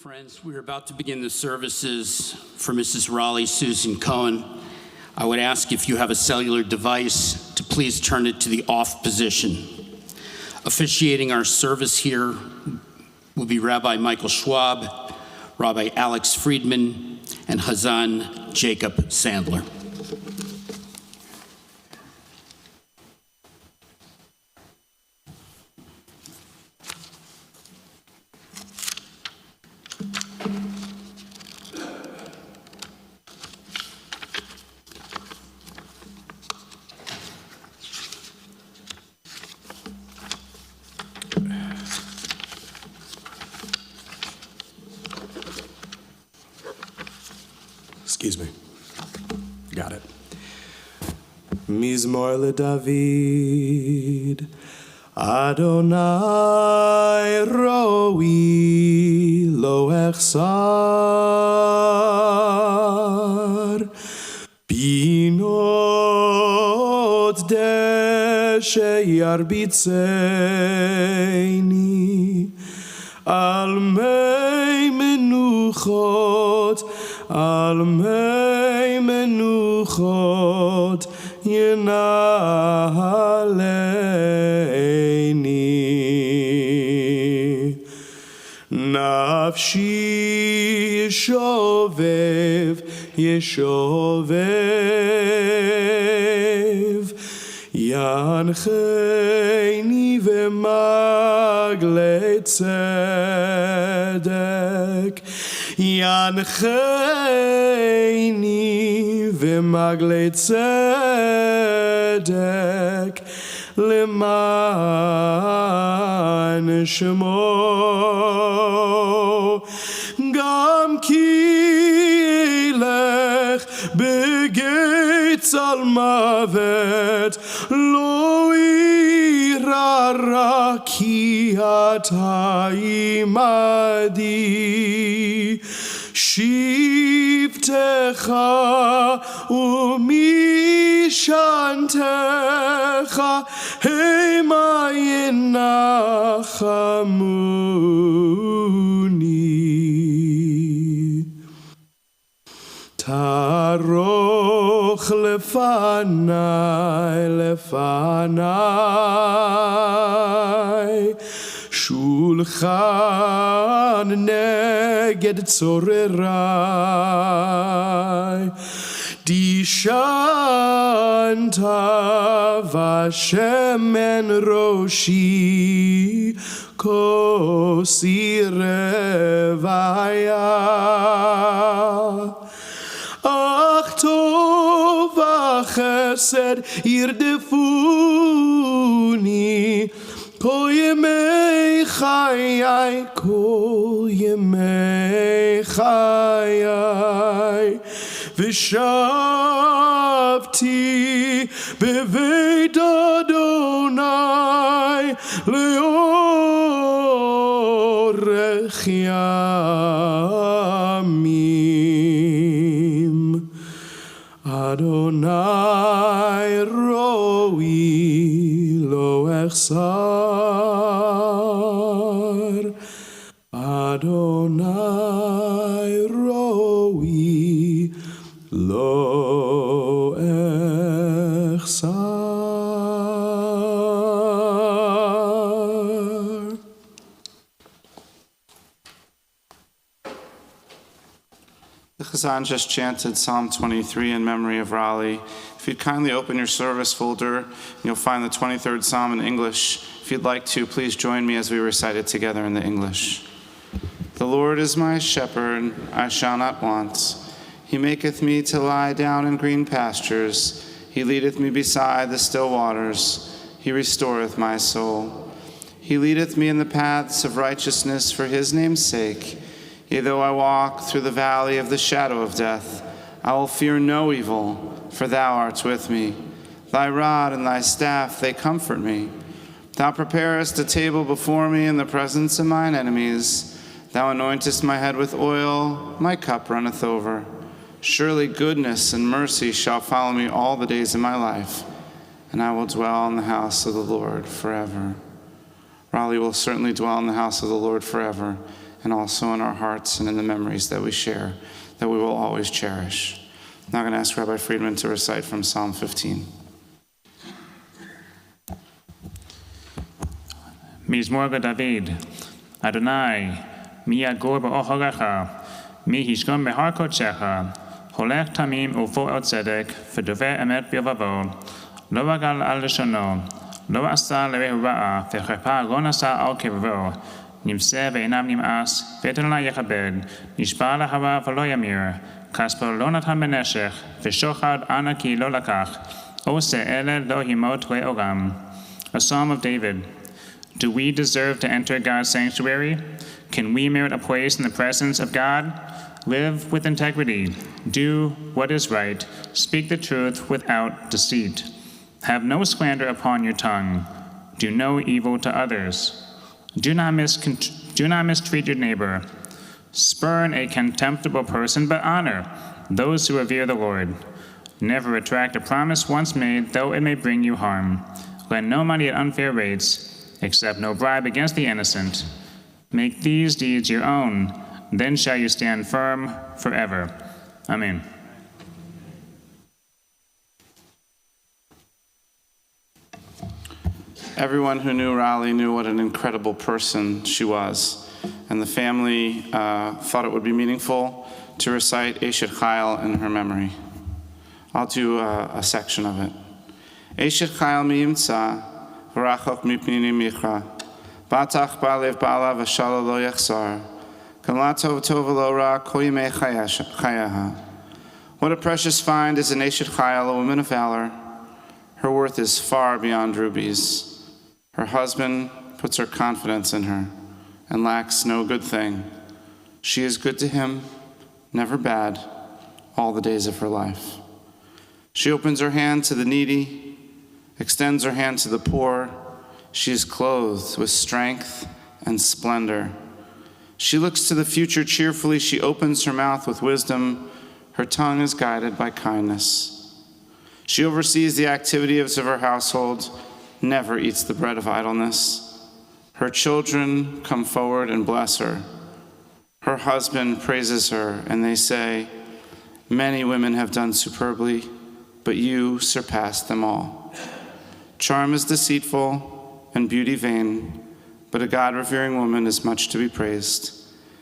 Friends, we're about to begin the services for Mrs. Raleigh Susan Cohen. I would ask if you have a cellular device to please turn it to the off position. Officiating our service here will be Rabbi Michael Schwab, Rabbi Alex Friedman, and Hazan Jacob Sandler. Excuse me. Got it. Mizmor LeDavid, Adonai roi lo echsar, binot deshe yarbitzeini, al mei menuchot, al mei menuchot yenaleini. Nafshi yeshovev, yeshovev, yancheini v'maglei tzedek, yancheini v'maglei tzedek leman shemo gam ki elech begeitz al mavet lo irara ki ata imadi Shivtecha umishantecha hema yenachamuni. Taroch lefanai, lefanai, Shulchan neged tzorerai, Dishanta vashemen roshi, kosi revaya. Ach tov v'chesed yirdefuni, Kol yemei chayai, kol yemei chayai, v'shavti beveit Adonai leorech yamim. Adonai roi lo echsar, Adonai roi lo echsar. The Chazan just chanted Psalm 23 in memory of Raleigh. If you'd kindly open your service folder, you'll find the 23rd Psalm in English. If you'd like to, please join me as we recite it together in the English. The Lord is my shepherd, I shall not want. He maketh me to lie down in green pastures. He leadeth me beside the still waters. He restoreth my soul. He leadeth me in the paths of righteousness for his name's sake. Yea, though I walk through the valley of the shadow of death, I will fear no evil, for thou art with me. Thy rod and thy staff, they comfort me. Thou preparest a table before me in the presence of mine enemies. Thou anointest my head with oil, my cup runneth over. Surely goodness and mercy shall follow me all the days of my life, and I will dwell in the house of the Lord forever. Raleigh will certainly dwell in the house of the Lord forever, and also in our hearts and in the memories that we share, that we will always cherish. Now I'm going to ask Rabbi Friedman to recite from Psalm 15. מזמור דוד. אדוני, מי יגור באוהליך? מי ישכון בהר קודשך? הולך תמים ופועל צדק, ודובר אמת בלבבו. לא רגל על לשונו, לא עשה לרעהו רעה, וחרפה לא נשא על קרבו. נמסה ועיניו נמאס, ואת אדוני יכבד. נשבע להרע ולא ימיר. כספו לא נתן בנשך, ושוחד ענקי לא לקח. עושה אלה לא ימות לעולם. A Psalm of David. Do we deserve to enter God's sanctuary? Can we merit a place in the presence of God? Live with integrity. Do what is right. Speak the truth without deceit. Have no slander upon your tongue. Do no evil to others. Do not mistreat your neighbor. Spurn a contemptible person, but honor those who revere the Lord. Never retract a promise once made, though it may bring you harm. Lend no money at unfair rates. Accept no bribe against the innocent. Make these deeds your own, then shall you stand firm forever. Amen. Everyone who knew Raleigh knew what an incredible person she was, and the family thought it would be meaningful to recite Eshet Chayil in her memory. I'll do a section of it. Eshet Chayil miyimtza v'rachok mipnini michra batach ba'lev ba'ala v'shala lo yachzar kamla tov tov v'lo ra kol yimei chayaha. What a precious find is an Eshet Chayil, a woman of valor. Her worth is far beyond rubies. Her husband puts her confidence in her and lacks no good thing. She is good to him, never bad, all the days of her life. She opens her hand to the needy, extends her hand to the poor. She is clothed with strength and splendor. She looks to the future cheerfully. She opens her mouth with wisdom. Her tongue is guided by kindness. She oversees the activities of her household, never eats the bread of idleness. Her children come forward and bless her. Her husband praises her, and they say, "Many women have done superbly, but you surpassed them all." Charm is deceitful and beauty vain, but a God-revering woman is much to be praised.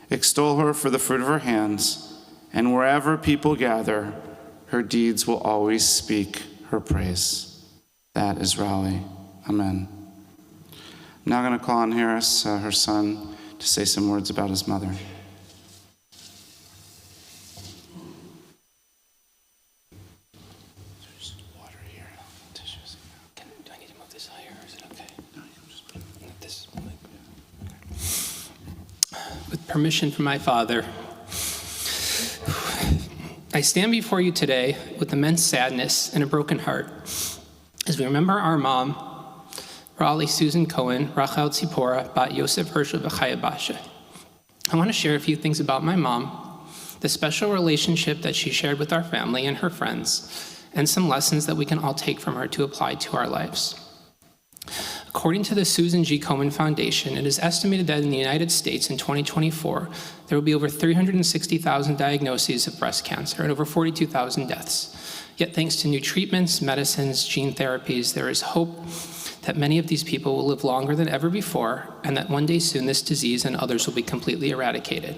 Extol her for the fruit of her hands, and wherever people gather, her deeds will always speak her praise. That is Raleigh. Amen. I'm now going to call on Harris, her son, to say some words about his mother. There's water here. Tissues. Do I need to move this higher, or is it okay? No, you can just put Not this. With permission from my father, I stand before you today with immense sadness and a broken heart as we remember our mom, Raleigh Susan Cohen, Rachel Tzipora, Bat Yosef Hershel V'Chaya Basha. I want to share a few things about my mom, the special relationship that she shared with our family and her friends, and some lessons that we can all take from her to apply to our lives. According to the Susan G. Komen Foundation, it is estimated that in the United States in 2024, there will be over 360,000 diagnoses of breast cancer and over 42,000 deaths. Yet thanks to new treatments, medicines, gene therapies, there is hope that many of these people will live longer than ever before, and that one day soon this disease and others will be completely eradicated.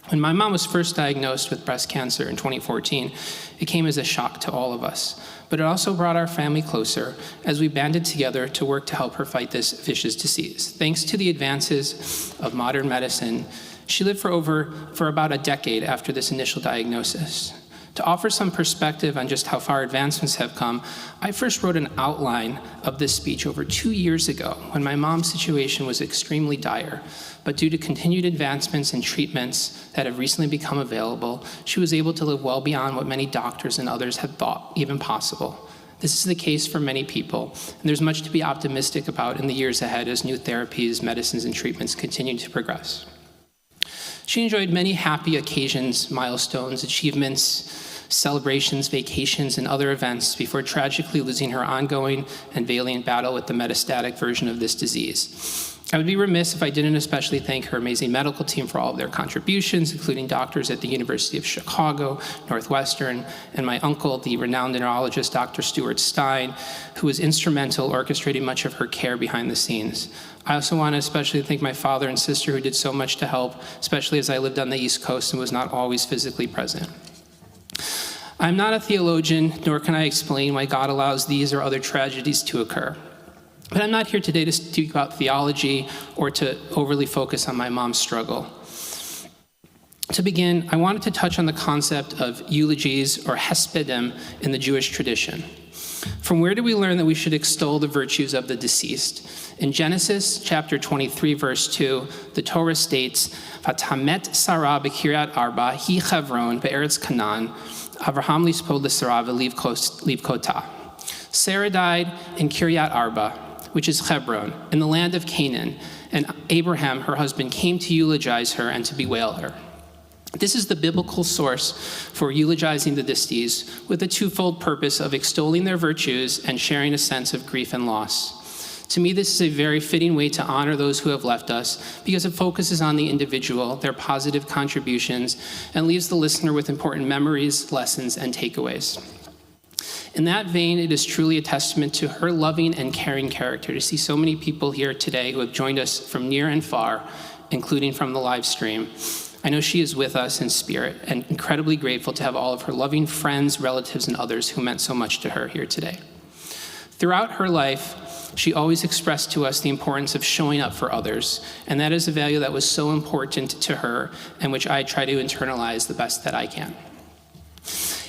When my mom was first diagnosed with breast cancer in 2014, it came as a shock to all of us. But it also brought our family closer as we banded together to work to help her fight this vicious disease. Thanks to the advances of modern medicine, she lived for about a decade after this initial diagnosis. To offer some perspective on just how far advancements have come, I first wrote an outline of this speech over 2 years ago when my mom's situation was extremely dire. But due to continued advancements in treatments that have recently become available, she was able to live well beyond what many doctors and others had thought even possible. This is the case for many people, and there's much to be optimistic about in the years ahead as new therapies, medicines, and treatments continue to progress. She enjoyed many happy occasions, milestones, achievements, celebrations, vacations, and other events before tragically losing her ongoing and valiant battle with the metastatic version of this disease. I would be remiss if I didn't especially thank her amazing medical team for all of their contributions, including doctors at the University of Chicago, Northwestern, and my uncle, the renowned neurologist, Dr. Stuart Stein, who was instrumental orchestrating much of her care behind the scenes. I also want to especially thank my father and sister who did so much to help, especially as I lived on the East Coast and was not always physically present. I'm not a theologian, nor can I explain why God allows these or other tragedies to occur. But I'm not here today to speak about theology or to overly focus on my mom's struggle. To begin, I wanted to touch on the concept of eulogies or hespedim in the Jewish tradition. From where do we learn that we should extol the virtues of the deceased? In Genesis chapter 23, verse 2, the Torah states, "Vatamet Sarah b'kiryat arba hi Chevron be'eretz Canaan, Avraham lispod l'Sarah v'livkota." Sarah died in Kiryat Arba, which is Hebron, in the land of Canaan, and Abraham, her husband, came to eulogize her and to bewail her. This is the biblical source for eulogizing the deceased, with a twofold purpose of extolling their virtues and sharing a sense of grief and loss. To me, this is a very fitting way to honor those who have left us because it focuses on the individual, their positive contributions, and leaves the listener with important memories, lessons, and takeaways. In that vein, it is truly a testament to her loving and caring character to see so many people here today who have joined us from near and far, including from the live stream. I know she is with us in spirit and incredibly grateful to have all of her loving friends, relatives, and others who meant so much to her here today. Throughout her life, she always expressed to us the importance of showing up for others, and that is a value that was so important to her and which I try to internalize the best that I can.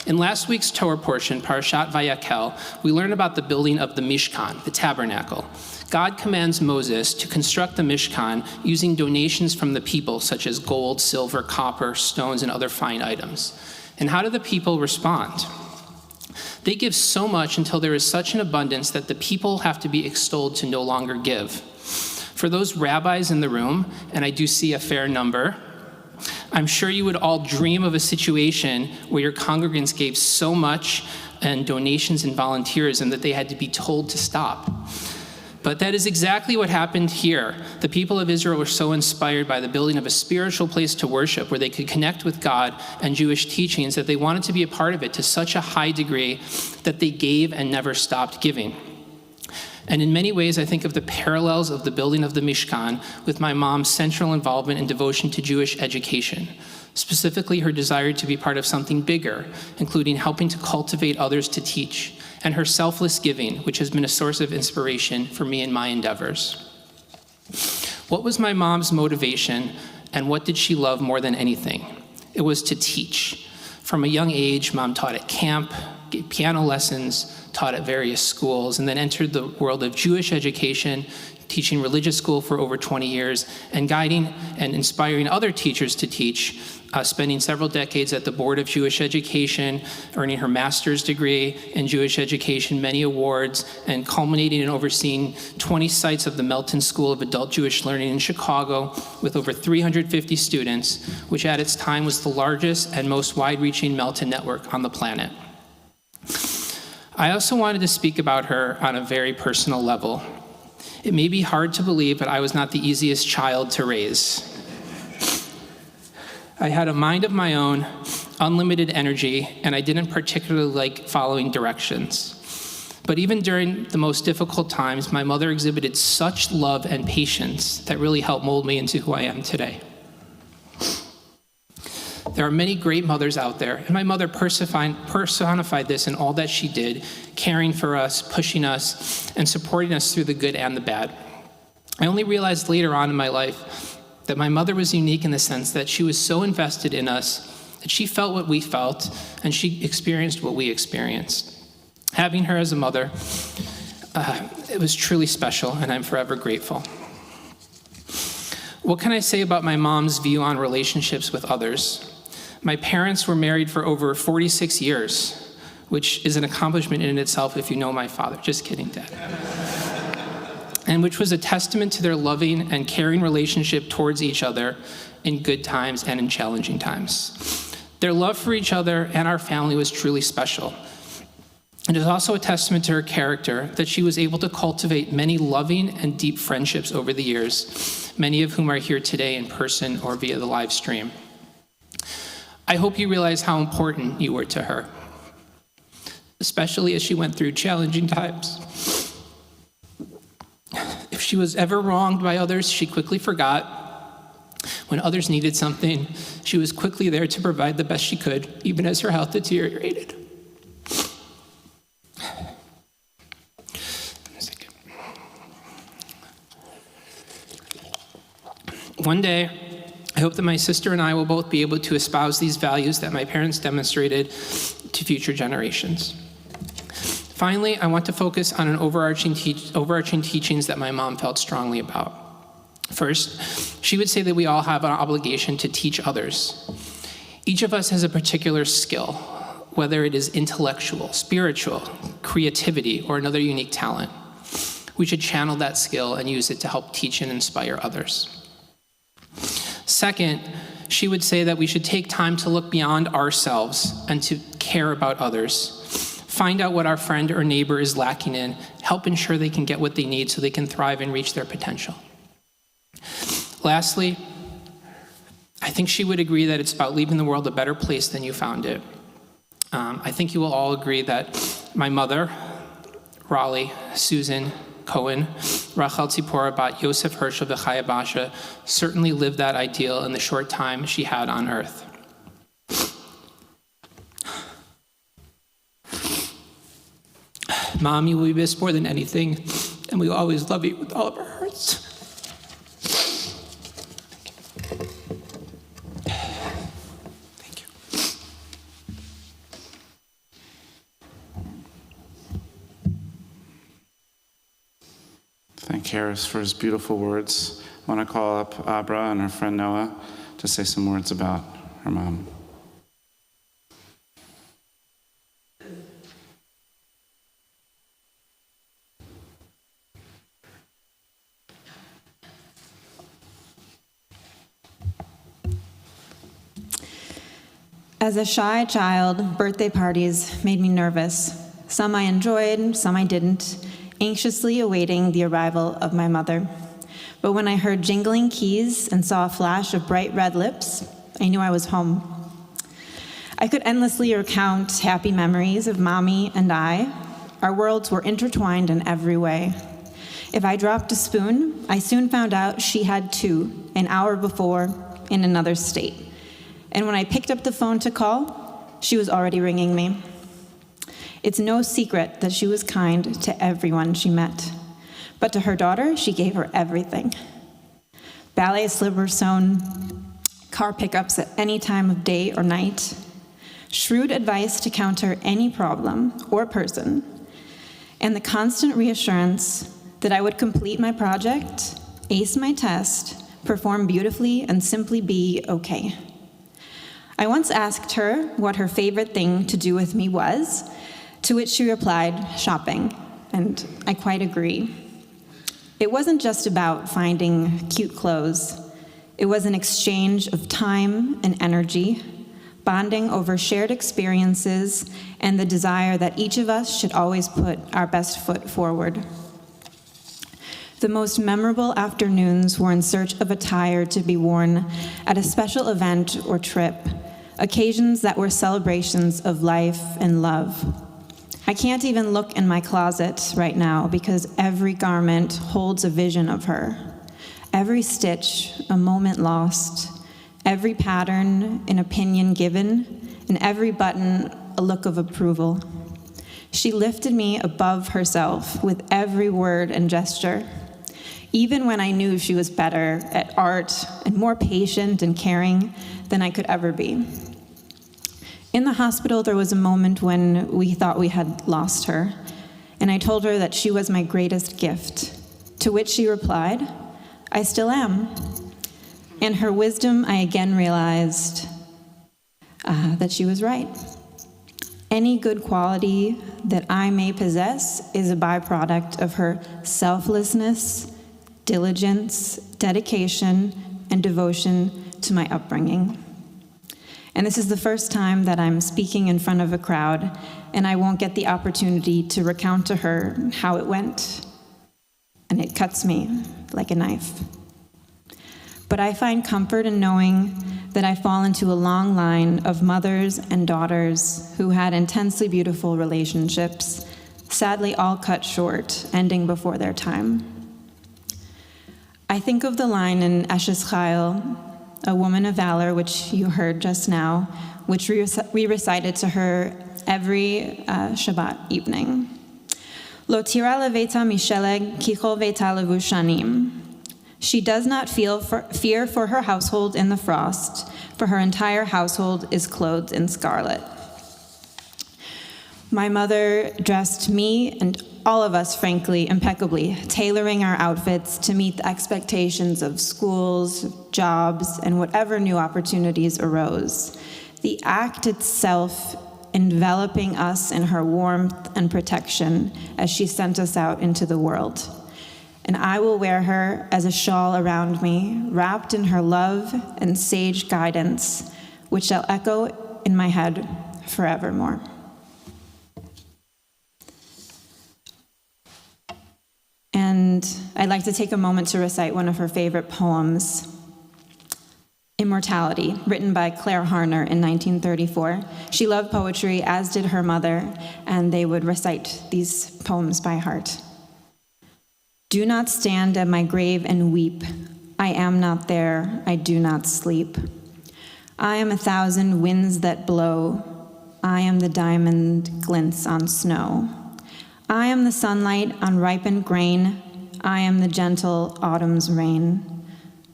In last week's Torah portion, Parashat Vayakel, we learn about the building of the Mishkan, the tabernacle. God commands Moses to construct the Mishkan using donations from the people, such as gold, silver, copper, stones, and other fine items. And how do the people respond? They give so much until there is such an abundance that the people have to be extolled to no longer give. For those rabbis in the room, and I do see a fair number, I'm sure you would all dream of a situation where your congregants gave so much and donations and volunteerism that they had to be told to stop. But that is exactly what happened here. The people of Israel were so inspired by the building of a spiritual place to worship where they could connect with God and Jewish teachings that they wanted to be a part of it to such a high degree that they gave and never stopped giving. And in many ways, I think of the parallels of the building of the Mishkan with my mom's central involvement and devotion to Jewish education, specifically her desire to be part of something bigger, including helping to cultivate others to teach, and her selfless giving, which has been a source of inspiration for me in my endeavors. What was my mom's motivation, and what did she love more than anything? It was to teach. From a young age, Mom taught at camp, gave piano lessons, taught at various schools, and then entered the world of Jewish education, teaching religious school for over 20 years, and guiding and inspiring other teachers to teach, spending several decades at the Board of Jewish Education, earning her master's degree in Jewish education, many awards, and culminating in overseeing 20 sites of the Melton School of Adult Jewish Learning in Chicago with over 350 students, which at its time was the largest and most wide-reaching Melton network on the planet. I also wanted to speak about her on a very personal level. It may be hard to believe, but I was not the easiest child to raise. I had a mind of my own, unlimited energy, and I didn't particularly like following directions. But even during the most difficult times, my mother exhibited such love and patience that really helped mold me into who I am today. There are many great mothers out there, and my mother personified this in all that she did, caring for us, pushing us, and supporting us through the good and the bad. I only realized later on in my life that my mother was unique in the sense that she was so invested in us that she felt what we felt, and she experienced what we experienced. Having her as a mother, it was truly special, and I'm forever grateful. What can I say about my mom's view on relationships with others? My parents were married for over 46 years, which is an accomplishment in itself if you know my father. Just kidding, Dad. And which was a testament to their loving and caring relationship towards each other in good times and in challenging times. Their love for each other and our family was truly special. It is also a testament to her character that she was able to cultivate many loving and deep friendships over the years, many of whom are here today in person or via the live stream. I hope you realize how important you were to her, especially as she went through challenging times. If she was ever wronged by others, she quickly forgot. When others needed something, she was quickly there to provide the best she could, even as her health deteriorated. One day, I hope that my sister and I will both be able to espouse these values that my parents demonstrated to future generations. Finally, I want to focus on an overarching teachings that my mom felt strongly about. First, she would say that we all have an obligation to teach others. Each of us has a particular skill, whether it is intellectual, spiritual, creativity, or another unique talent. We should channel that skill and use it to help teach and inspire others. Second, she would say that we should take time to look beyond ourselves and to care about others. Find out what our friend or neighbor is lacking in, help ensure they can get what they need so they can thrive and reach their potential. Lastly, I think she would agree that it's about leaving the world a better place than you found it. I think you will all agree that my mother, Raleigh, Susan, Cohen, Rachel Tzipora Bat Yosef Herschel V'Chaya Basha certainly lived that ideal in the short time she had on earth. Mom, you will be missed more than anything, and we will always love you with all of our hearts. Thank you. Thank Harris for his beautiful words. I want to call up Abra and her friend Noah to say some words about her mom. As a shy child, birthday parties made me nervous. Some I enjoyed, some I didn't, anxiously awaiting the arrival of my mother. But when I heard jingling keys and saw a flash of bright red lips, I knew I was home. I could endlessly recount happy memories of Mommy and I. Our worlds were intertwined in every way. If I dropped a spoon, I soon found out she had two, an hour before, in another state. And when I picked up the phone to call, she was already ringing me. It's no secret that she was kind to everyone she met. But to her daughter, she gave her everything. Ballet slippers sewn, car pickups at any time of day or night, shrewd advice to counter any problem or person, and the constant reassurance that I would complete my project, ace my test, perform beautifully, and simply be okay. I once asked her what her favorite thing to do with me was, to which she replied, shopping, and I quite agree. It wasn't just about finding cute clothes. It was an exchange of time and energy, bonding over shared experiences, and the desire that each of us should always put our best foot forward. The most memorable afternoons were in search of attire to be worn at a special event or trip, occasions that were celebrations of life and love. I can't even look in my closet right now because every garment holds a vision of her. Every stitch, a moment lost. Every pattern, an opinion given. And every button, a look of approval. She lifted me above herself with every word and gesture. Even when I knew she was better at art and more patient and caring than I could ever be. In the hospital, there was a moment when we thought we had lost her, and I told her that she was my greatest gift, to which she replied, I still am. In her wisdom, I again realized that she was right. Any good quality that I may possess is a byproduct of her selflessness, diligence, dedication, and devotion to my upbringing. And this is the first time that I'm speaking in front of a crowd, and I won't get the opportunity to recount to her how it went. And it cuts me like a knife. But I find comfort in knowing that I fall into a long line of mothers and daughters who had intensely beautiful relationships, sadly all cut short, ending before their time. I think of the line in Eshes Chayil, a woman of valor, which you heard just now, which we recited to her every Shabbat evening. Lo tira leveta misheleg kichol veta levu shanim. She does not feel fear for her household in the frost, for her entire household is clothed in scarlet. My mother dressed me and all of us, frankly, impeccably, tailoring our outfits to meet the expectations of schools, jobs, and whatever new opportunities arose. The act itself enveloping us in her warmth and protection as she sent us out into the world. And I will wear her as a shawl around me, wrapped in her love and sage guidance, which shall echo in my head forevermore. And I'd like to take a moment to recite one of her favorite poems, Immortality, written by Claire Harner in 1934. She loved poetry, as did her mother, and they would recite these poems by heart. Do not stand at my grave and weep. I am not there, I do not sleep. I am 1,000 winds that blow. I am the diamond glints on snow. I am the sunlight on ripened grain. I am the gentle autumn's rain.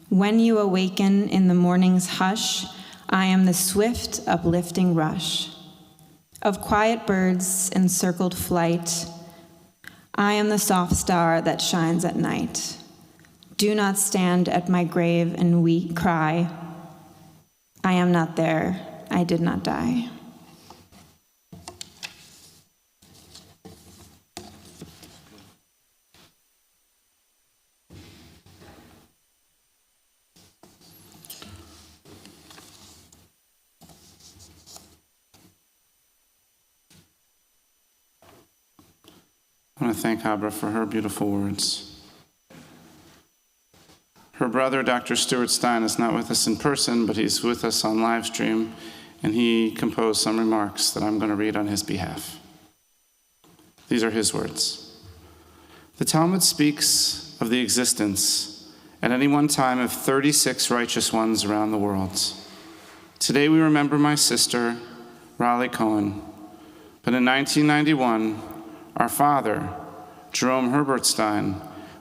When you awaken in the morning's hush, I am the swift uplifting rush of quiet birds encircled flight. I am the soft star that shines at night. Do not stand at my grave and cry. I am not there, I did not die. I want to thank Habra for her beautiful words. Her brother, Dr. Stuart Stein, is not with us in person, but he's with us on live stream, and he composed some remarks that I'm going to read on his behalf. These are his words. The Talmud speaks of the existence at any one time of 36 righteous ones around the world. Today we remember my sister, Raleigh Cohen, but in 1991, our father, Jerome Herbert Stein,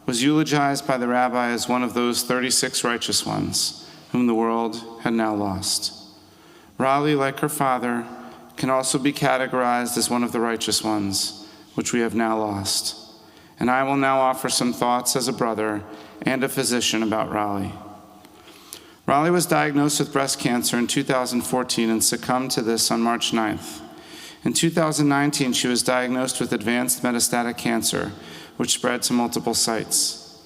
was eulogized by the rabbi as one of those 36 righteous ones whom the world had now lost. Raleigh, like her father, can also be categorized as one of the righteous ones, which we have now lost. And I will now offer some thoughts as a brother and a physician about Raleigh. Raleigh was diagnosed with breast cancer in 2014 and succumbed to this on March 9th. In 2019, she was diagnosed with advanced metastatic cancer, which spread to multiple sites.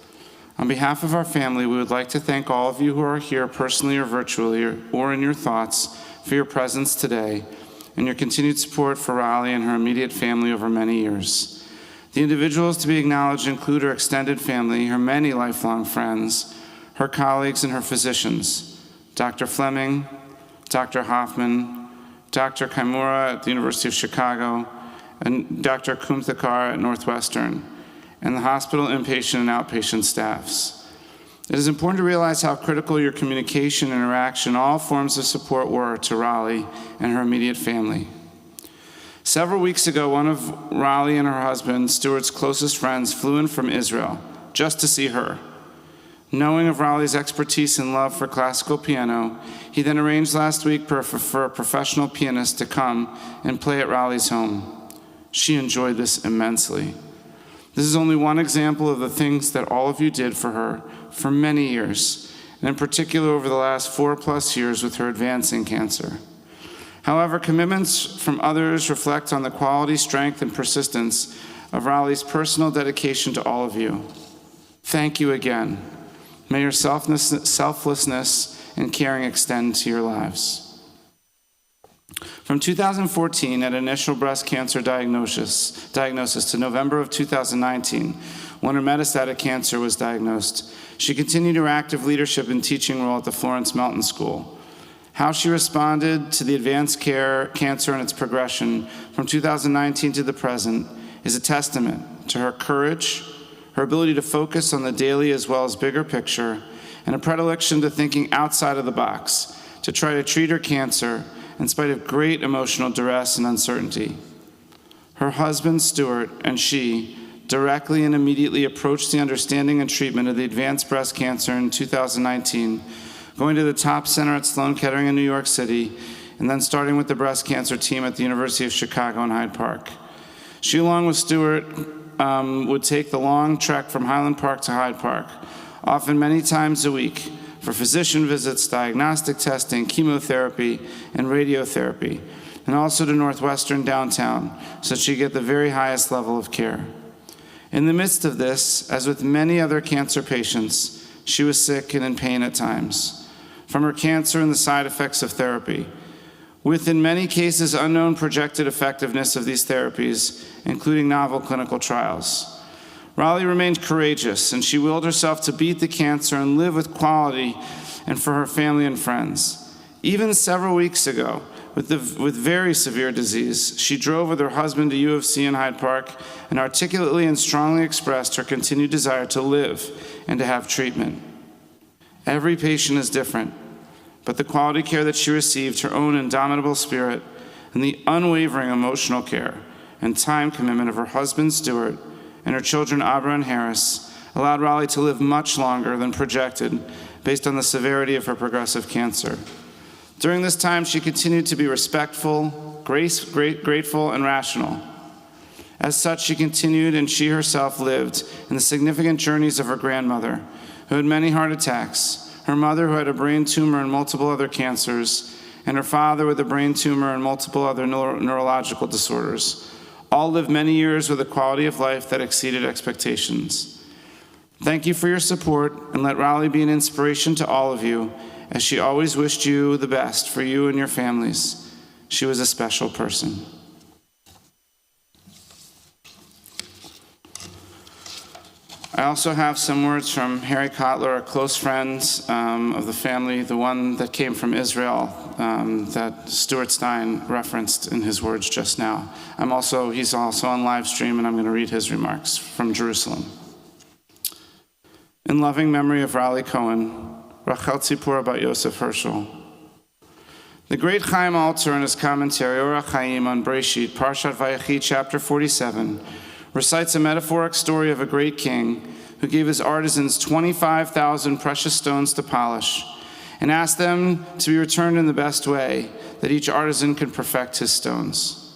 On behalf of our family, we would like to thank all of you who are here personally or virtually or in your thoughts for your presence today and your continued support for Raleigh and her immediate family over many years. The individuals to be acknowledged include her extended family, her many lifelong friends, her colleagues, and her physicians, Dr. Fleming, Dr. Hoffman, Dr. Kaimura at the University of Chicago, and Dr. Kumthakar at Northwestern, and the hospital inpatient and outpatient staffs. It is important to realize how critical your communication, interaction, all forms of support were to Raleigh and her immediate family. Several weeks ago, one of Raleigh and her husband, Stuart's closest friends, flew in from Israel just to see her. Knowing of Raleigh's expertise and love for classical piano, he then arranged last week for a professional pianist to come and play at Raleigh's home. She enjoyed this immensely. This is only one example of the things that all of you did for her for many years, and in particular over the last 4+ years with her advancing cancer. However, commitments from others reflect on the quality, strength, and persistence of Raleigh's personal dedication to all of you. Thank you again. May your selflessness and caring extend to your lives. From 2014 at initial breast cancer diagnosis to November of 2019, when her metastatic cancer was diagnosed, she continued her active leadership and teaching role at the Florence Melton School. How she responded to the advanced cancer and its progression from 2019 to the present is a testament to her courage, her ability to focus on the daily as well as bigger picture, and a predilection to thinking outside of the box to try to treat her cancer in spite of great emotional duress and uncertainty. Her husband, Stuart, and she directly and immediately approached the understanding and treatment of the advanced breast cancer in 2019, going to the top center at Sloan Kettering in New York City, and then starting with the breast cancer team at the University of Chicago in Hyde Park. She, along with Stuart, would take the long trek from Highland Park to Hyde Park, often many times a week, for physician visits, diagnostic testing, chemotherapy, and radiotherapy, and also to Northwestern downtown, so she'd get the very highest level of care. In the midst of this, as with many other cancer patients, she was sick and in pain at times, from her cancer and the side effects of therapy, with in many cases unknown projected effectiveness of these therapies, including novel clinical trials. Raleigh remained courageous, and she willed herself to beat the cancer and live with quality and for her family and friends. Even several weeks ago, with very severe disease, she drove with her husband to U of C in Hyde Park and articulately and strongly expressed her continued desire to live and to have treatment. Every patient is different, but the quality care that she received, her own indomitable spirit, and the unwavering emotional care and time commitment of her husband, Stuart, and her children, Abra and Harris, allowed Raleigh to live much longer than projected based on the severity of her progressive cancer. During this time, she continued to be respectful, grateful, and rational. As such, she continued and she herself lived in the significant journeys of her grandmother, who had many heart attacks, her mother who had a brain tumor and multiple other cancers, and her father with a brain tumor and multiple other neurological disorders. All lived many years with a quality of life that exceeded expectations. Thank you for your support, and let Raleigh be an inspiration to all of you, as she always wished you the best for you and your families. She was a special person. I also have some words from Harry Kotler, a close friend of the family, the one that came from Israel that Stuart Stein referenced in his words just now. He's also on live stream, and I'm going to read his remarks from Jerusalem. In loving memory of Raleigh Cohen, Rachel Tzipora Bat Yosef Herschel. The great Chaim Alter in his commentary, Orach Chaim, on Breshit, Parshat Vayechi, chapter 47, recites a metaphoric story of a great king who gave his artisans 25,000 precious stones to polish and asked them to be returned in the best way, that each artisan could perfect his stones.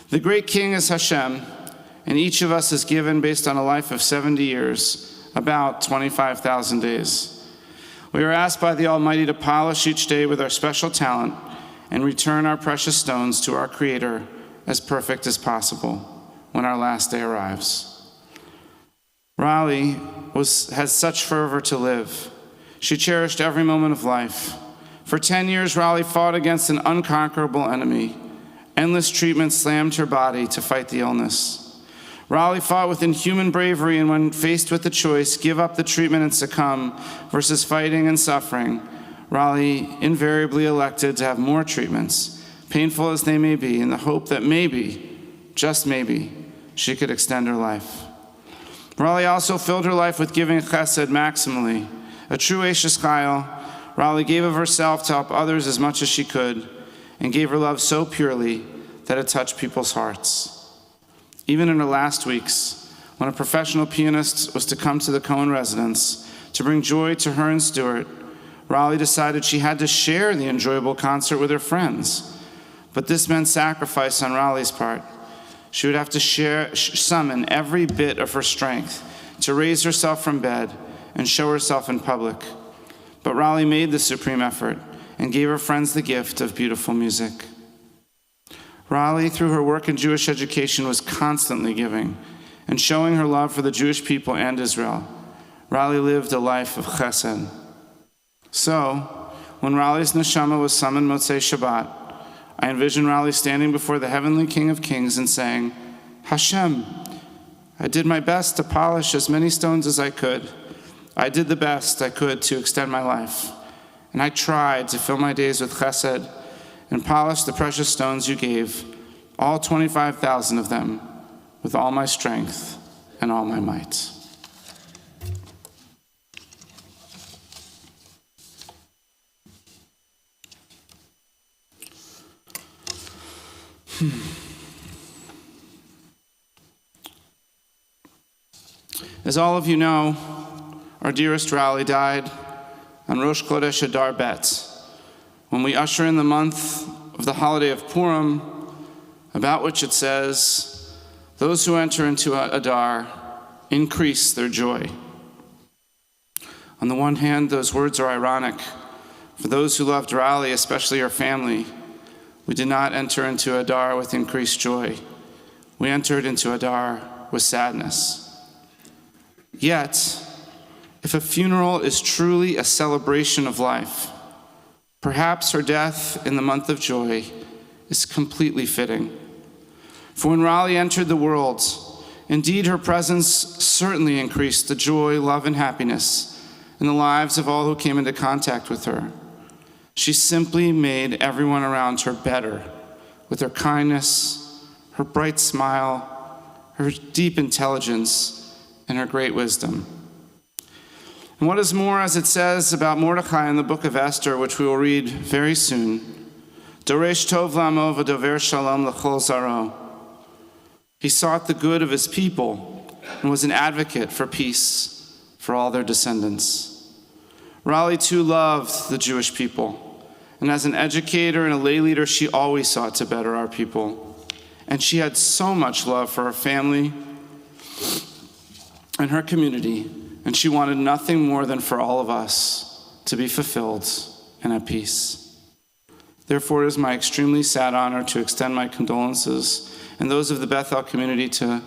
The great king is Hashem, and each of us is given, based on a life of 70 years, about 25,000 days. We are asked by the Almighty to polish each day with our special talent and return our precious stones to our Creator as perfect as possible when our last day arrives. Raleigh has such fervor to live. She cherished every moment of life. For 10 years, Raleigh fought against an unconquerable enemy. Endless treatment slammed her body to fight the illness. Raleigh fought with inhuman bravery, and when faced with the choice, give up the treatment and succumb versus fighting and suffering, Raleigh invariably elected to have more treatments, painful as they may be, in the hope that maybe, just maybe, she could extend her life. Raleigh also filled her life with giving chesed maximally. A true Eshes Chayil, Raleigh gave of herself to help others as much as she could, and gave her love so purely that it touched people's hearts. Even in her last weeks, when a professional pianist was to come to the Cohen residence to bring joy to her and Stuart, Raleigh decided she had to share the enjoyable concert with her friends. But this meant sacrifice on Raleigh's part. She would have to summon every bit of her strength to raise herself from bed and show herself in public. But Raleigh made the supreme effort and gave her friends the gift of beautiful music. Raleigh, through her work in Jewish education, was constantly giving and showing her love for the Jewish people and Israel. Raleigh lived a life of chesed. So, when Raleigh's neshama was summoned Motzei Shabbat, I envision Raleigh standing before the heavenly King of Kings and saying, Hashem, I did my best to polish as many stones as I could. I did the best I could to extend my life. And I tried to fill my days with chesed and polish the precious stones you gave, all 25,000 of them, with all my strength and all my might. As all of you know, our dearest Raleigh died on Rosh Chodesh Adar Bet, when we usher in the month of the holiday of Purim, about which it says, those who enter into Adar increase their joy. On the one hand, those words are ironic. For those who loved Raleigh, especially her family, we did not enter into Adar with increased joy. We entered into Adar with sadness. Yet, if a funeral is truly a celebration of life, perhaps her death in the month of joy is completely fitting. For when Raleigh entered the world, indeed her presence certainly increased the joy, love, and happiness in the lives of all who came into contact with her. She simply made everyone around her better with her kindness, her bright smile, her deep intelligence, and her great wisdom. And what is more, as it says about Mordecai in the book of Esther, which we will read very soon, Doresh tov lamo v'dover shalom l'chol zaro. He sought the good of his people and was an advocate for peace for all their descendants. Raleigh too loved the Jewish people, and as an educator and a lay leader, she always sought to better our people. And she had so much love for her family and her community, and she wanted nothing more than for all of us to be fulfilled and at peace. Therefore, it is my extremely sad honor to extend my condolences and those of the Bethel community to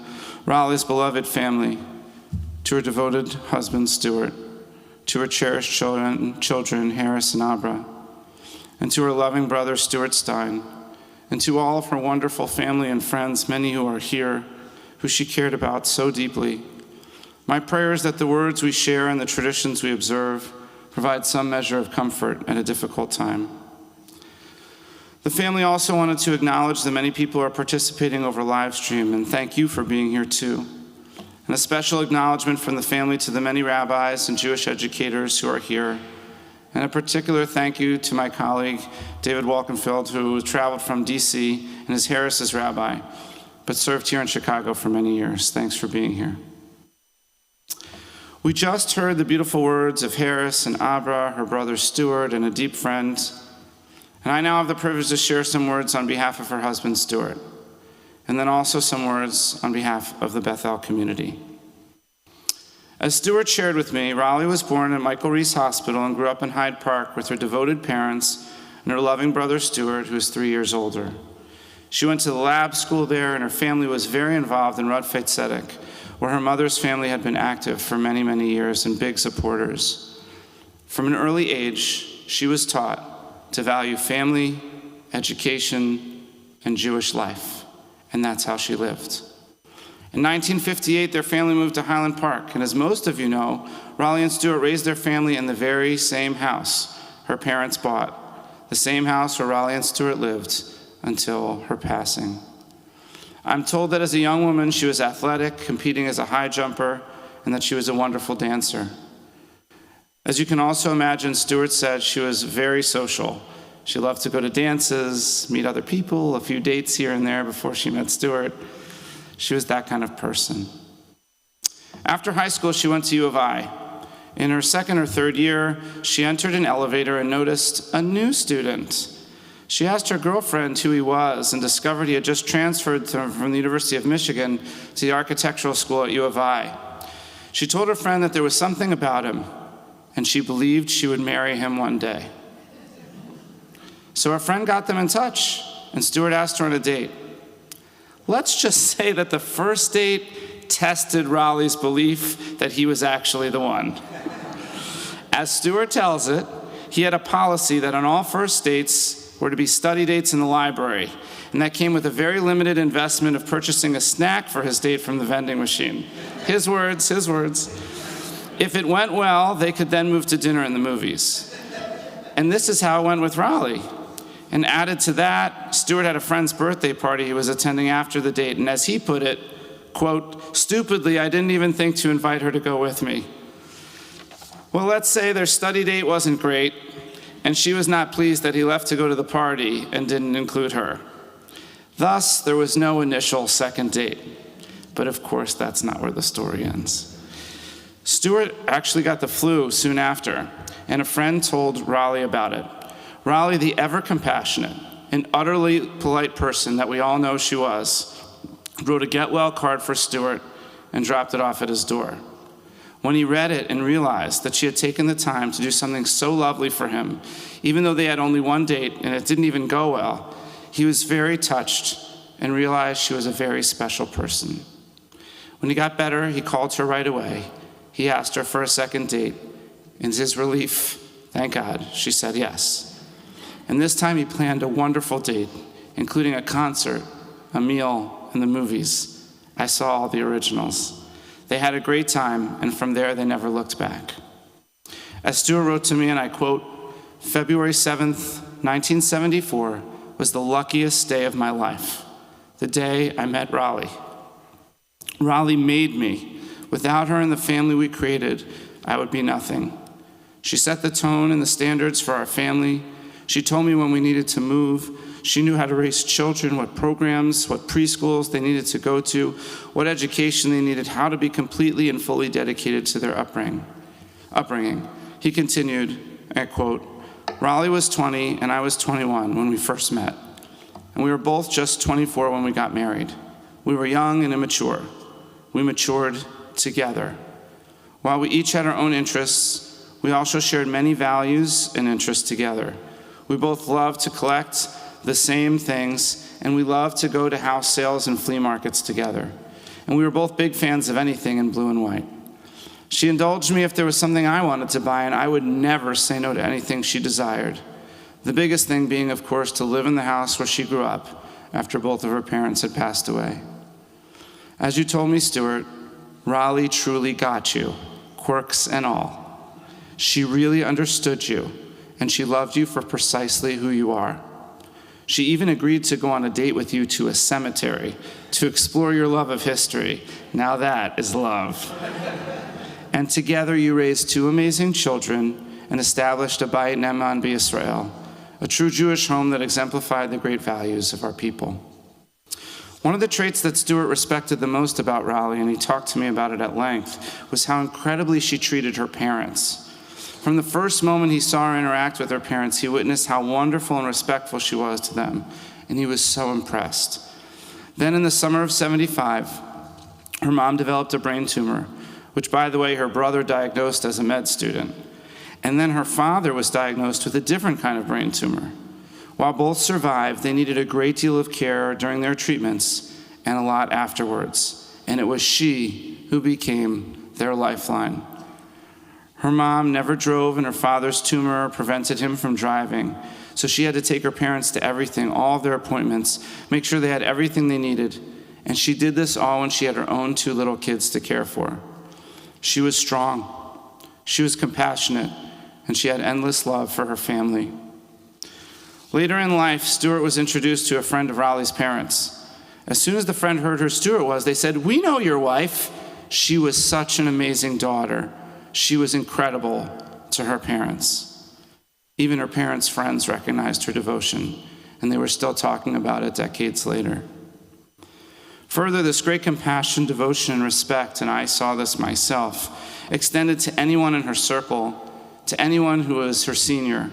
Raleigh's beloved family, to her devoted husband, Stuart, to her cherished children, Harris and Abra, and to her loving brother, Stuart Stein, and to all of her wonderful family and friends, many who are here, who she cared about so deeply. My prayer is that the words we share and the traditions we observe provide some measure of comfort at a difficult time. The family also wanted to acknowledge the many people who are participating over live stream, and thank you for being here too. And a special acknowledgement from the family to the many rabbis and Jewish educators who are here. And a particular thank you to my colleague, David Walkenfeld, who traveled from DC and is Harris's rabbi, but served here in Chicago for many years. Thanks for being here. We just heard the beautiful words of Harris and Abra, her brother Stuart, and a deep friend. And I now have the privilege to share some words on behalf of her husband, Stuart, and then also some words on behalf of the Bethel community. As Stuart shared with me, Raleigh was born at Michael Reese Hospital and grew up in Hyde Park with her devoted parents and her loving brother, Stuart, who is 3 years older. She went to the lab school there, and her family was very involved in Rudfeit Tzedek, where her mother's family had been active for many, many years and big supporters. From an early age, she was taught to value family, education, and Jewish life, and that's how she lived. In 1958, their family moved to Highland Park, and as most of you know, Raleigh and Stuart raised their family in the very same house her parents bought, the same house where Raleigh and Stuart lived until her passing. I'm told that as a young woman, she was athletic, competing as a high jumper, and that she was a wonderful dancer. As you can also imagine, Stuart said she was very social. She loved to go to dances, meet other people, a few dates here and there before she met Stuart. She was that kind of person. After high school, she went to U of I. In her second or third year, she entered an elevator and noticed a new student. She asked her girlfriend who he was and discovered he had just transferred from the University of Michigan to the architectural school at U of I. She told her friend that there was something about him, and she believed she would marry him one day. So her friend got them in touch, and Stuart asked her on a date. Let's just say that the first date tested Raleigh's belief that he was actually the one. As Stuart tells it, he had a policy that on all first dates, were to be study dates in the library, and that came with a very limited investment of purchasing a snack for his date from the vending machine. His words, his words. If it went well, they could then move to dinner in the movies. And this is how it went with Raleigh. And added to that, Stuart had a friend's birthday party he was attending after the date, and as he put it, quote, "Stupidly, I didn't even think to invite her to go with me." Well, let's say their study date wasn't great, and she was not pleased that he left to go to the party and didn't include her. Thus, there was no initial second date. But of course, that's not where the story ends. Stuart actually got the flu soon after, and a friend told Raleigh about it. Raleigh, the ever-compassionate and utterly polite person that we all know she was, wrote a get-well card for Stuart and dropped it off at his door. When he read it and realized that she had taken the time to do something so lovely for him, even though they had only one date and it didn't even go well, he was very touched and realized she was a very special person. When he got better, he called her right away. He asked her for a second date, and to his relief, thank God, she said yes. And this time he planned a wonderful date, including a concert, a meal, and the movies. I saw all the originals. They had a great time, and from there they never looked back. As Stuart wrote to me, and I quote, "February 7th, 1974 was the luckiest day of my life, the day I met Raleigh. Raleigh made me. Without her and the family we created, I would be nothing. She set the tone and the standards for our family. She told me when we needed to move. She knew how to raise children, what programs, what preschools they needed to go to, what education they needed, how to be completely and fully dedicated to their upbringing." He continued, I quote, "Raleigh was 20 and I was 21 when we first met, and we were both just 24 when we got married. We were young and immature. We matured together. While we each had our own interests, we also shared many values and interests together. We both loved to collect the same things, and we loved to go to house sales and flea markets together. And we were both big fans of anything in blue and white. She indulged me if there was something I wanted to buy, and I would never say no to anything she desired. The biggest thing being, of course, to live in the house where she grew up after both of her parents had passed away. As you told me, Stuart, Raleigh truly got you, quirks and all. She really understood you, and she loved you for precisely who you are. She even agreed to go on a date with you to a cemetery to explore your love of history. Now that is love. And together you raised two amazing children and established a Bayit Ne'eman B'Yisrael, a true Jewish home that exemplified the great values of our people. One of the traits that Stuart respected the most about Raleigh, and he talked to me about it at length, was how incredibly she treated her parents. From the first moment he saw her interact with her parents, he witnessed how wonderful and respectful she was to them, and he was so impressed. Then in the summer of '75, her mom developed a brain tumor, which, by the way, her brother diagnosed as a med student. And then her father was diagnosed with a different kind of brain tumor. While both survived, they needed a great deal of care during their treatments and a lot afterwards. And it was she who became their lifeline. Her mom never drove, and her father's tumor prevented him from driving. So she had to take her parents to everything, all of their appointments, make sure they had everything they needed. And she did this all when she had her own two little kids to care for. She was strong, she was compassionate, and she had endless love for her family. Later in life, Stuart was introduced to a friend of Raleigh's parents. As soon as the friend heard who Stuart was, they said, "We know your wife. She was such an amazing daughter. She was incredible to her parents." Even her parents' friends recognized her devotion, and they were still talking about it decades later. Further, this great compassion, devotion, and respect, and I saw this myself, extended to anyone in her circle, to anyone who was her senior.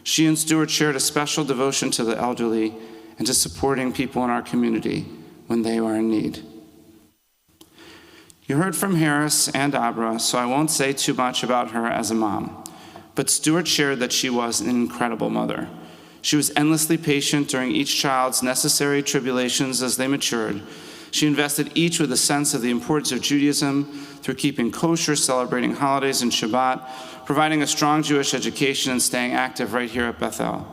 She and Stuart shared a special devotion to the elderly and to supporting people in our community when they were in need. You heard from Harris and Abra, so I won't say too much about her as a mom. But Stuart shared that she was an incredible mother. She was endlessly patient during each child's necessary tribulations as they matured. She invested each with a sense of the importance of Judaism through keeping kosher, celebrating holidays and Shabbat, providing a strong Jewish education, and staying active right here at Bethel.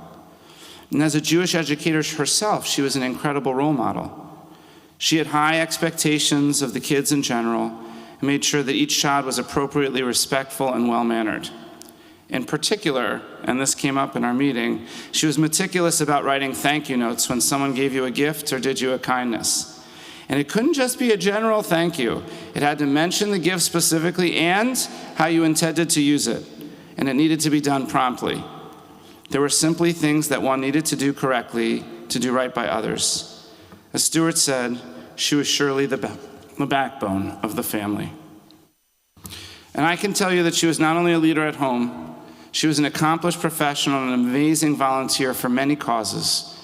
And as a Jewish educator herself, she was an incredible role model. She had high expectations of the kids in general and made sure that each child was appropriately respectful and well-mannered. In particular, and this came up in our meeting, she was meticulous about writing thank you notes when someone gave you a gift or did you a kindness. And it couldn't just be a general thank you. It had to mention the gift specifically and how you intended to use it. And it needed to be done promptly. There were simply things that one needed to do correctly to do right by others. As Stuart said, she was surely the backbone of the family. And I can tell you that she was not only a leader at home, she was an accomplished professional and an amazing volunteer for many causes.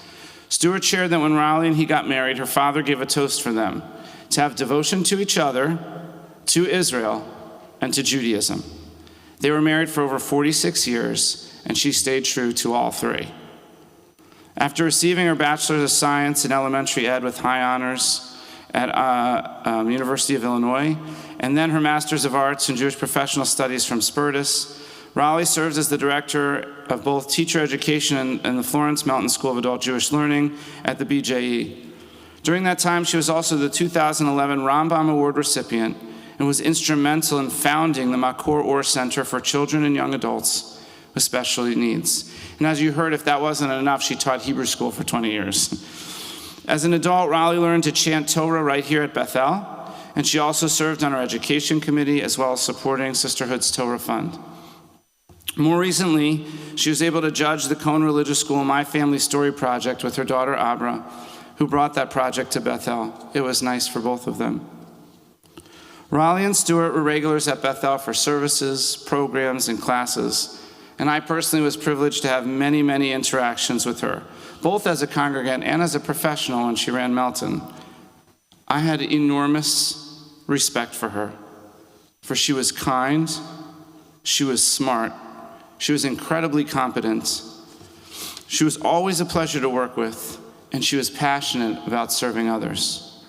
Stuart shared that when Raleigh and he got married, her father gave a toast for them, to have devotion to each other, to Israel, and to Judaism. They were married for over 46 years, and she stayed true to all three. After receiving her Bachelor's of Science in Elementary Ed with high honors at University of Illinois, and then her Master's of Arts in Jewish Professional Studies from Spertus, Raleigh serves as the director of both teacher education and the Florence Melton School of Adult Jewish Learning at the BJE. During that time, she was also the 2011 Rambam Award recipient and was instrumental in founding the Makor Or Center for Children and Young Adults with Special Needs. And as you heard, if that wasn't enough, she taught Hebrew school for 20 years. As an adult, Raleigh learned to chant Torah right here at Bethel, and she also served on our education committee as well as supporting Sisterhood's Torah Fund. More recently, she was able to judge the Cohen Religious School My Family Story Project with her daughter Abra, who brought that project to Bethel. It was nice for both of them. Raleigh and Stuart were regulars at Bethel for services, programs, and classes, and I personally was privileged to have many, many interactions with her, both as a congregant and as a professional when she ran Melton. I had enormous respect for her, for she was kind, she was smart, she was incredibly competent, she was always a pleasure to work with, and she was passionate about serving others.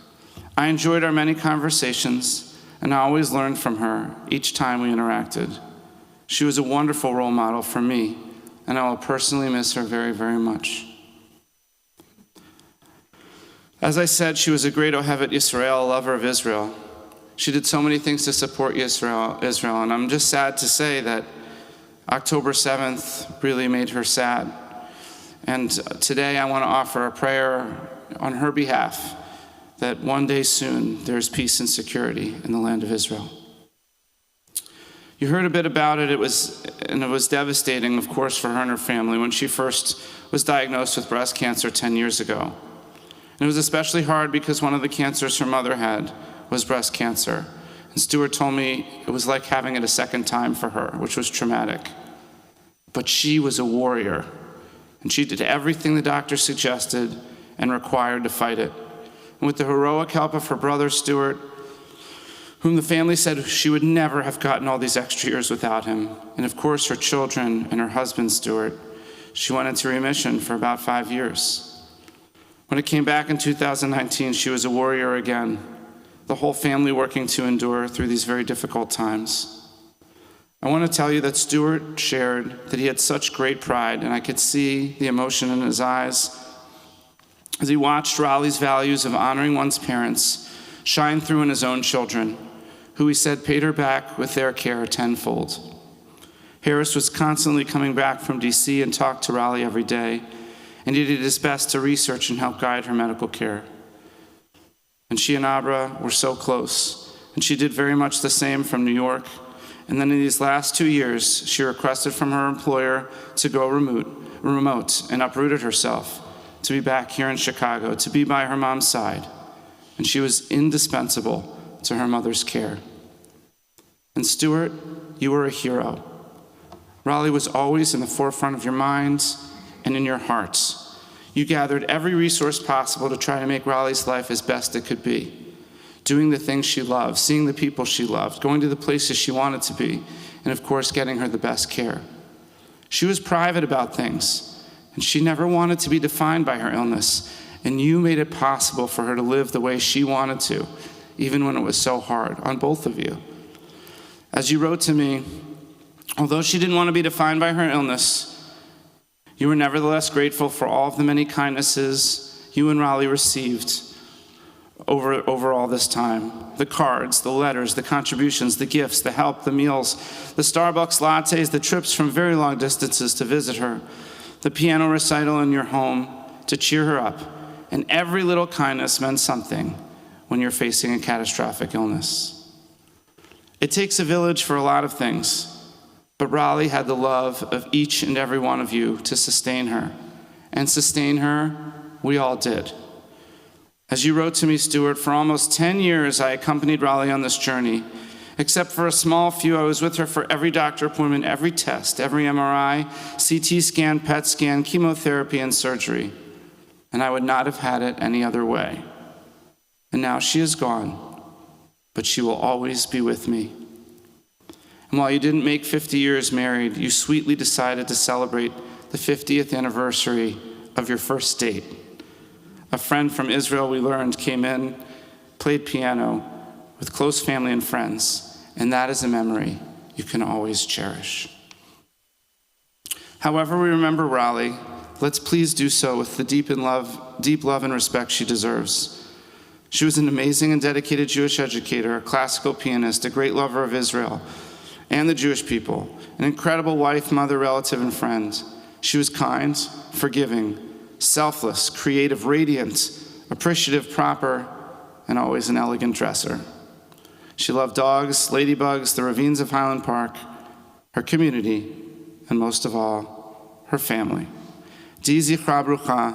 I enjoyed our many conversations, and I always learned from her each time we interacted. She was a wonderful role model for me, and I will personally miss her very, very much. As I said, she was a great Ohevet Yisrael, a lover of Israel. She did so many things to support Israel, and I'm just sad to say that October 7th really made her sad. And today I want to offer a prayer on her behalf that one day soon there's peace and security in the land of Israel. You heard a bit about it. It was devastating, of course, for her and her family when she first was diagnosed with breast cancer 10 years ago. And it was especially hard because one of the cancers her mother had was breast cancer. And Stuart told me it was like having it a second time for her, which was traumatic. But she was a warrior, and she did everything the doctor suggested and required to fight it. And with the heroic help of her brother, Stuart, whom the family said she would never have gotten all these extra years without him, and of course her children and her husband, Stuart, she went into remission for about 5 years. When it came back in 2019, she was a warrior again, the whole family working to endure through these very difficult times. I want to tell you that Stuart shared that he had such great pride, and I could see the emotion in his eyes as he watched Raleigh's values of honoring one's parents shine through in his own children, who he said paid her back with their care tenfold. Harris was constantly coming back from DC and talked to Raleigh every day, and he did his best to research and help guide her medical care. And she and Abra were so close, and she did very much the same from New York. And then in these last 2 years, she requested from her employer to go remote and uprooted herself to be back here in Chicago, to be by her mom's side. And she was indispensable to her mother's care. And Stuart, you were a hero. Raleigh was always in the forefront of your minds and in your hearts. You gathered every resource possible to try to make Raleigh's life as best it could be, doing the things she loved, seeing the people she loved, going to the places she wanted to be, and of course, getting her the best care. She was private about things, and she never wanted to be defined by her illness, and you made it possible for her to live the way she wanted to, even when it was so hard, on both of you. As you wrote to me, although she didn't want to be defined by her illness, You were nevertheless grateful for all of the many kindnesses you and Raleigh received over all this time. The cards, the letters, the contributions, the gifts, the help, the meals, the Starbucks lattes, the trips from very long distances to visit her, the piano recital in your home to cheer her up, and every little kindness meant something when you're facing a catastrophic illness. It takes a village for a lot of things, but Raleigh had the love of each and every one of you to sustain her. And sustain her, we all did. As you wrote to me, Stuart, for almost 10 years I accompanied Raleigh on this journey. Except for a small few, I was with her for every doctor appointment, every test, every MRI, CT scan, PET scan, chemotherapy, and surgery. And I would not have had it any other way. And now she is gone, but she will always be with me. And while you didn't make 50 years married, you sweetly decided to celebrate the 50th anniversary of your first date. A friend from Israel, we learned, came in, played piano with close family and friends, and that is a memory you can always cherish. However we remember Raleigh, let's please do so with the deep love and respect she deserves. She was an amazing and dedicated Jewish educator, a classical pianist, a great lover of Israel and the Jewish people, an incredible wife, mother, relative, and friend. She was kind, forgiving, selfless, creative, radiant, appreciative, proper, and always an elegant dresser. She loved dogs, ladybugs, the ravines of Highland Park, her community, and most of all, her family. Di zichra brucha,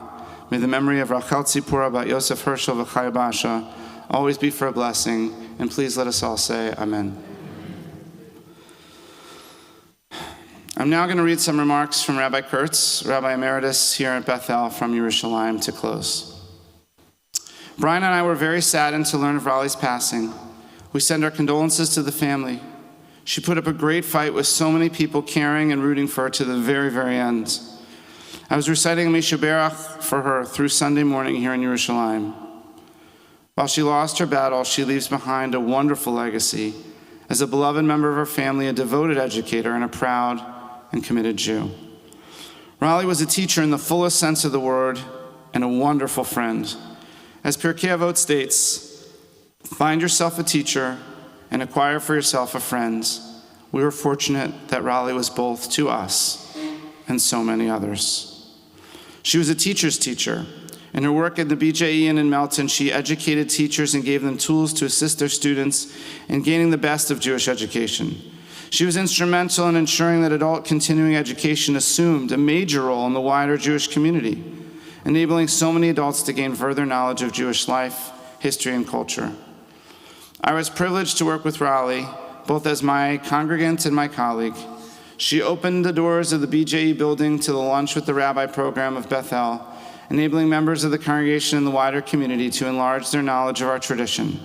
may the memory of Rachel Tzipora bat Yosef Herschel v'Chaya Basha always be for a blessing, and please let us all say Amen. I'm now going to read some remarks from Rabbi Kurtz, Rabbi Emeritus here at Bethel from Yerushalayim to close. Brian and I were very saddened to learn of Raleigh's passing. We send our condolences to the family. She put up a great fight with so many people caring and rooting for her to the very, very end. I was reciting Misha Berach for her through Sunday morning here in Yerushalayim. While she lost her battle, she leaves behind a wonderful legacy as a beloved member of her family, a devoted educator, and a proud and committed Jew. Raleigh was a teacher in the fullest sense of the word and a wonderful friend. As Pirkei Avot states, find yourself a teacher and acquire for yourself a friend. We were fortunate that Raleigh was both to us and so many others. She was a teacher's teacher. In her work at the BJE and in Melton, she educated teachers and gave them tools to assist their students in gaining the best of Jewish education. She was instrumental in ensuring that adult continuing education assumed a major role in the wider Jewish community, enabling so many adults to gain further knowledge of Jewish life, history, and culture. I was privileged to work with Raleigh, both as my congregant and my colleague. She opened the doors of the BJE building to the Lunch with the Rabbi program of Bethel, enabling members of the congregation and the wider community to enlarge their knowledge of our tradition.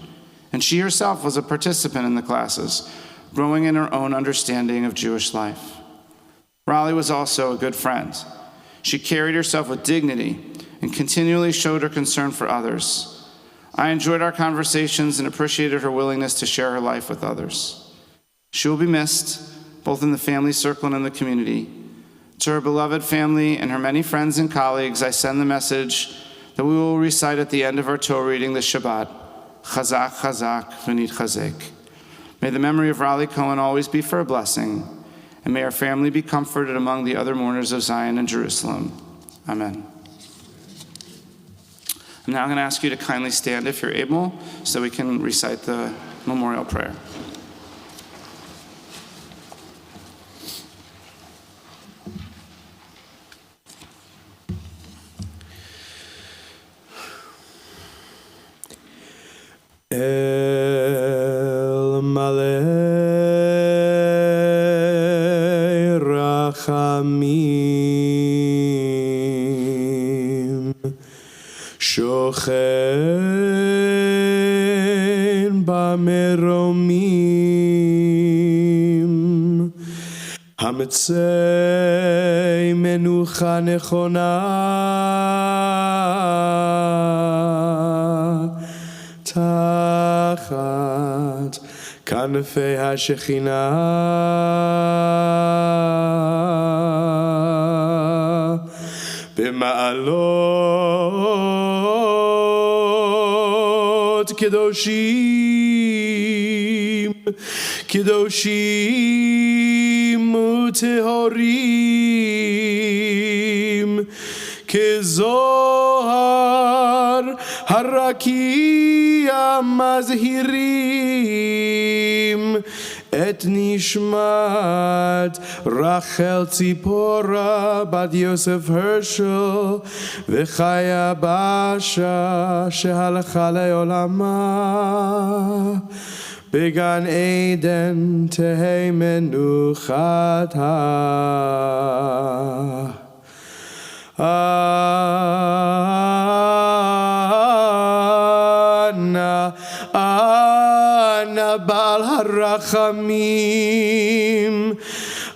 And she herself was a participant in the classes, growing in her own understanding of Jewish life. Raleigh was also a good friend. She carried herself with dignity and continually showed her concern for others. I enjoyed our conversations and appreciated her willingness to share her life with others. She will be missed, both in the family circle and in the community. To her beloved family and her many friends and colleagues, I send the message that we will recite at the end of our Torah reading this Shabbat, Chazak, Chazak, V'nit Chazek. May the memory of Raleigh Cohen always be for a blessing, and may our family be comforted among the other mourners of Zion and Jerusalem. Amen. I'm now going to ask you to kindly stand if you're able, so we can recite the memorial prayer. El Malei Rachamim Shochen Bameromim Hametzei Menucha Nechona Tachat Kanfei HaShekhinah במעלות קדושים, קדושים וטהורים, כזוהר הרקיע מזהירים את נשמת רחל ציפורה בת יוסף הרשל וחיה באשה שהלכה לעולמה. בגן עדן תהא מנוחתה. אנא בעל הרחמים,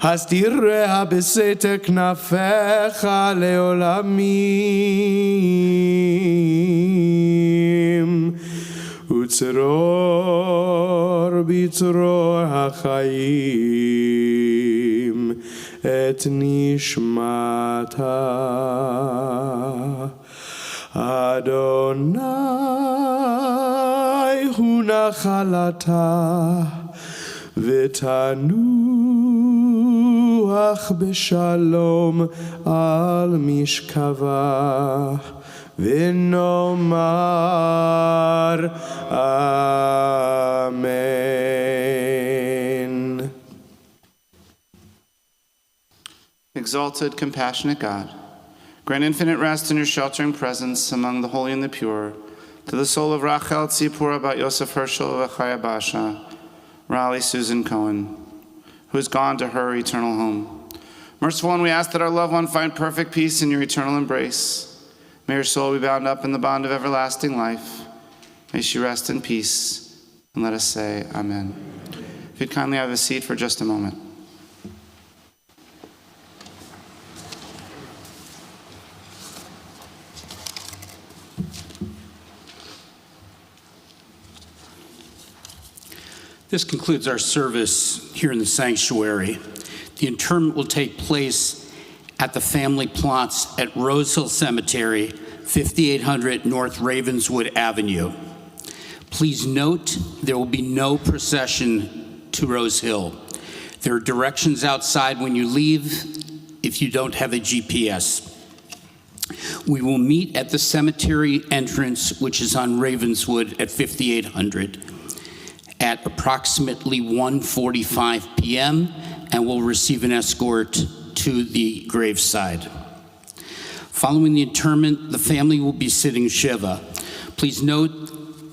הסתיריה בסתר כנפיך לעולמים, וצרור בצרור החיים את נשמתה. אדוני הוא נחלתה, ותנוח בשלום על משכבה, ונאמר אמן. Exalted, compassionate God, grant infinite rest in your sheltering presence among the holy and the pure, to the soul of Rachel Tzipora bat Yosef Hershel v'Chaya Basha, Raleigh Susan Cohen, who has gone to her eternal home. Merciful One, we ask that our loved one find perfect peace in your eternal embrace. May her soul be bound up in the bond of everlasting life. May she rest in peace, and let us say amen. If you'd kindly have a seat for just a moment. This concludes our service here in the sanctuary. The interment will take place at the family plots at Rose Hill Cemetery, 5800 North Ravenswood Avenue. Please note there will be no procession to Rose Hill. There are directions outside when you leave if you don't have a GPS. We will meet at the cemetery entrance, which is on Ravenswood at 5800. At approximately 1:45 p.m., and will receive an escort to the graveside. Following the interment, the family will be sitting Shiva. Please note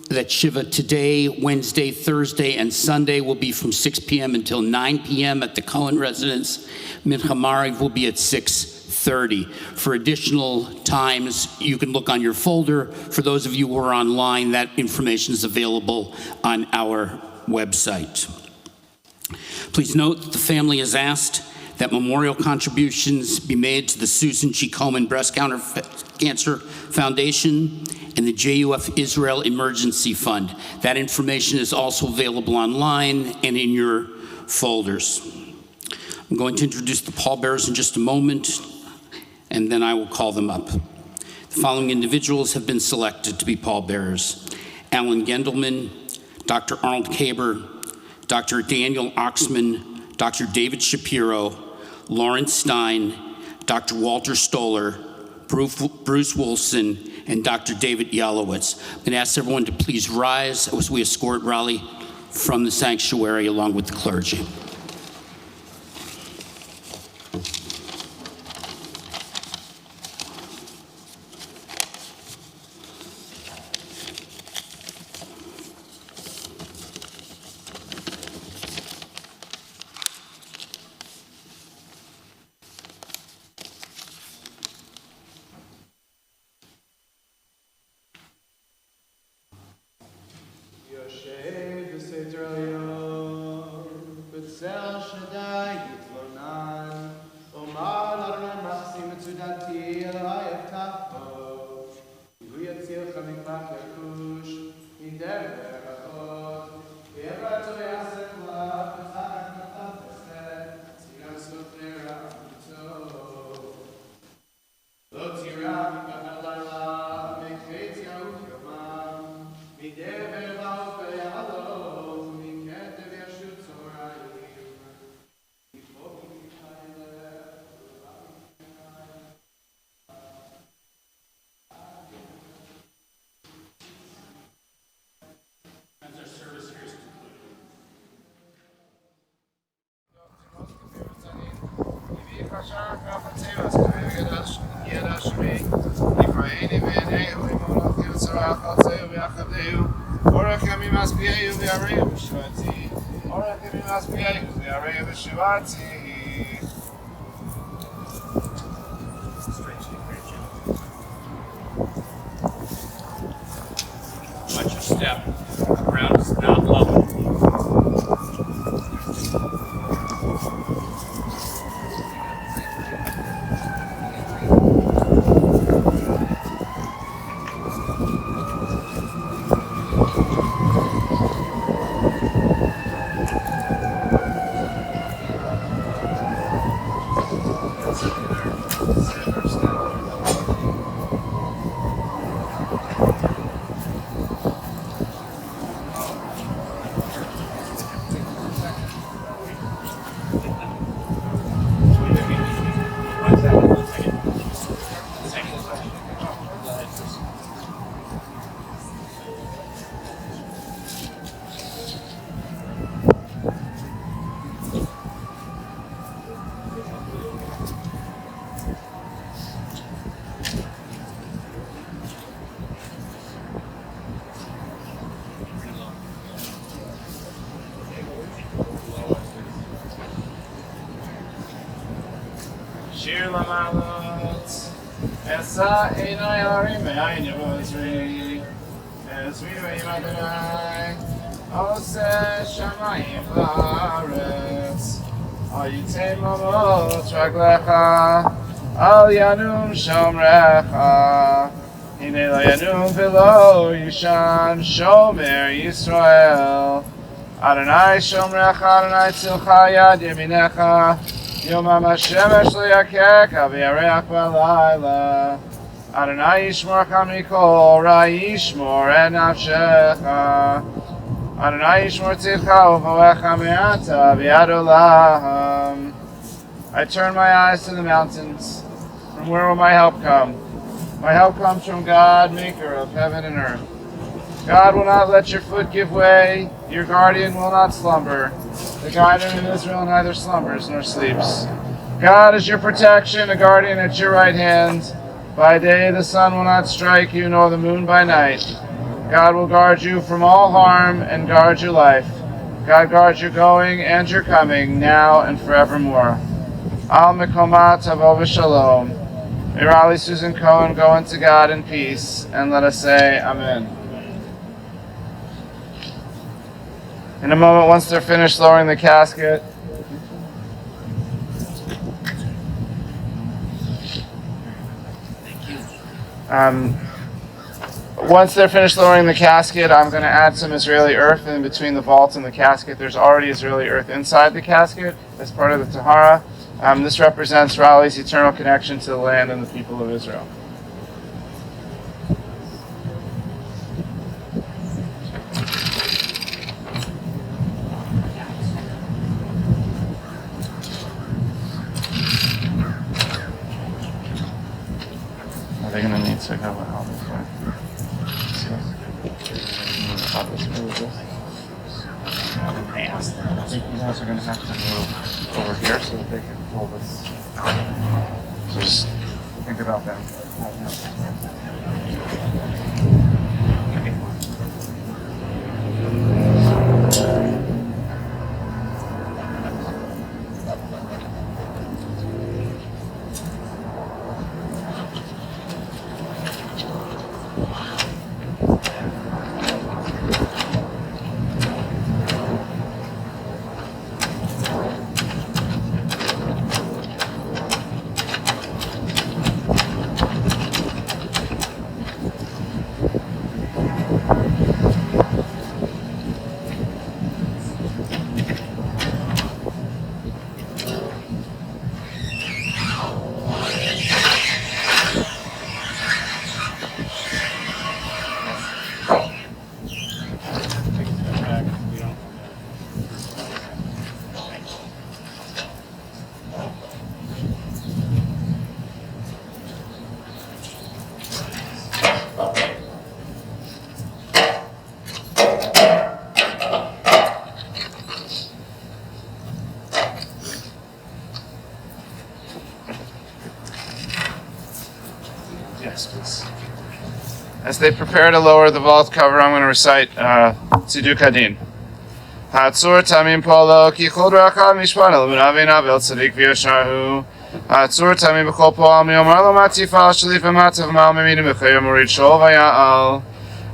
that Shiva today, Wednesday, Thursday, and Sunday will be from 6 p.m. until 9 p.m. at the Cohen residence. Mincha Mariv will be at 6:30. For additional times, you can look on your folder. For those of you who are online, that information is available on our website. Please note that the family has asked that memorial contributions be made to the Susan G. Komen Breast Cancer Foundation and the JUF Israel Emergency Fund. That information is also available online and in your folders. I'm going to introduce the pallbearers in just a moment, and then I will call them up. The following individuals have been selected to be pallbearers: Alan Gendelman, Dr. Arnold Kaber, Dr. Daniel Oxman, Dr. David Shapiro, Lawrence Stein, Dr. Walter Stoller, Bruce Wilson, and Dr. David Yalowitz. I'm going to ask everyone to please rise as we escort Raleigh from the sanctuary along with the clergy. Watch your step. The ground is not level. Shir Lamalot, Esa Einai Ari Me'ayin Yavozri, Ezri Ve'im Adonai, Ose Shamayim La'aretz, Al Yitzei Mamot Raglecha, Al Yanum Shomrecha, Hine Lo Yanum V'lo Yishan Shomer Yisrael, Adonai Shomrecha, Adonai Tzilcha Yad Yeminecha, Yom HaShemesh L'Yakeka V'Yareach B'Layla, Adonai Yishmorcha Mikol Ra Yishmor Et Nafshecha, Adonai Yishmor Tzidcha U'Voecha Me'ata V'Yad Olam. I turn my eyes to the mountains. From where will my help come? My help comes from God, maker of heaven and earth. God will not let your foot give way. Your guardian will not slumber. The guardian of Israel neither slumbers nor sleeps. God is your protection, a guardian at your right hand. By day the sun will not strike you, nor the moon by night. God will guard you from all harm and guard your life. God guards your going and your coming, now and forevermore. Al Mekomat Tavo V'Shalom. May Raleigh Susan Cohen go unto God in peace, and let us say Amen. In a moment, once they're finished lowering the casket, once they're finished lowering the casket, I'm going to add some Israeli earth in between the vault and the casket. There's already Israeli earth inside the casket as part of the Tahara. This represents Raleigh's eternal connection to the land and the people of Israel. Are they going to need to go out this way? I think you guys are going to have to move over here so that they can pull this. So just think about that. Yes, please. As they prepare to lower the vault cover, I'm going to recite Tziduk Hadin. Hatzur tamim polo ki chol rachav mishpana l'munavin avel tzadik v'yasharhu. Hatzur tamim b'chol po'al mi'omar lo matifal shalif v'matav ma'al mimidim b'chayim urid shol v'ya'al.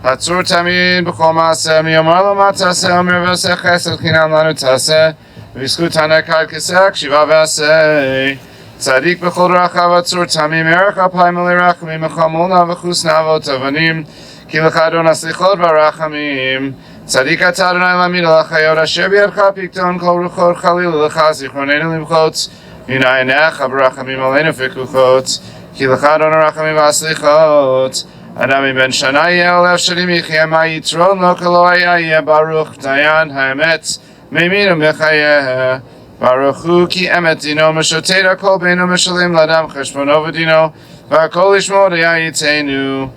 Hatzur tamim b'chol ma'aseh mi'omar lo mataseh omer v'aseh chesed chinam lanu taseh v'izkut hanekad kesek shiva v'aseh. Tzadik b'chol rachav hatzur tamim erech apayim l'irachamim v'chamol na v'chus navot avanim ki l'chadon aslichot v'rachamim. Tzadik atah Adonai lamid al hachayot asher b'yadcha pikton kol ruchot chalil l'cha zichronenu limchot yunai necha b'rachamim aleinu v'kuchot ki l'cha Adon harachamim v'aslichot Adam ben shana yeh olev shalim yichya ma yitron lo kelo haya yeh baruch dayan ha'emet meiminu b'chayeh baruch hu ki emet dino meshoteda kol beinu meshalim ladam cheshbono v'dino v'akol ishmo daya yitenu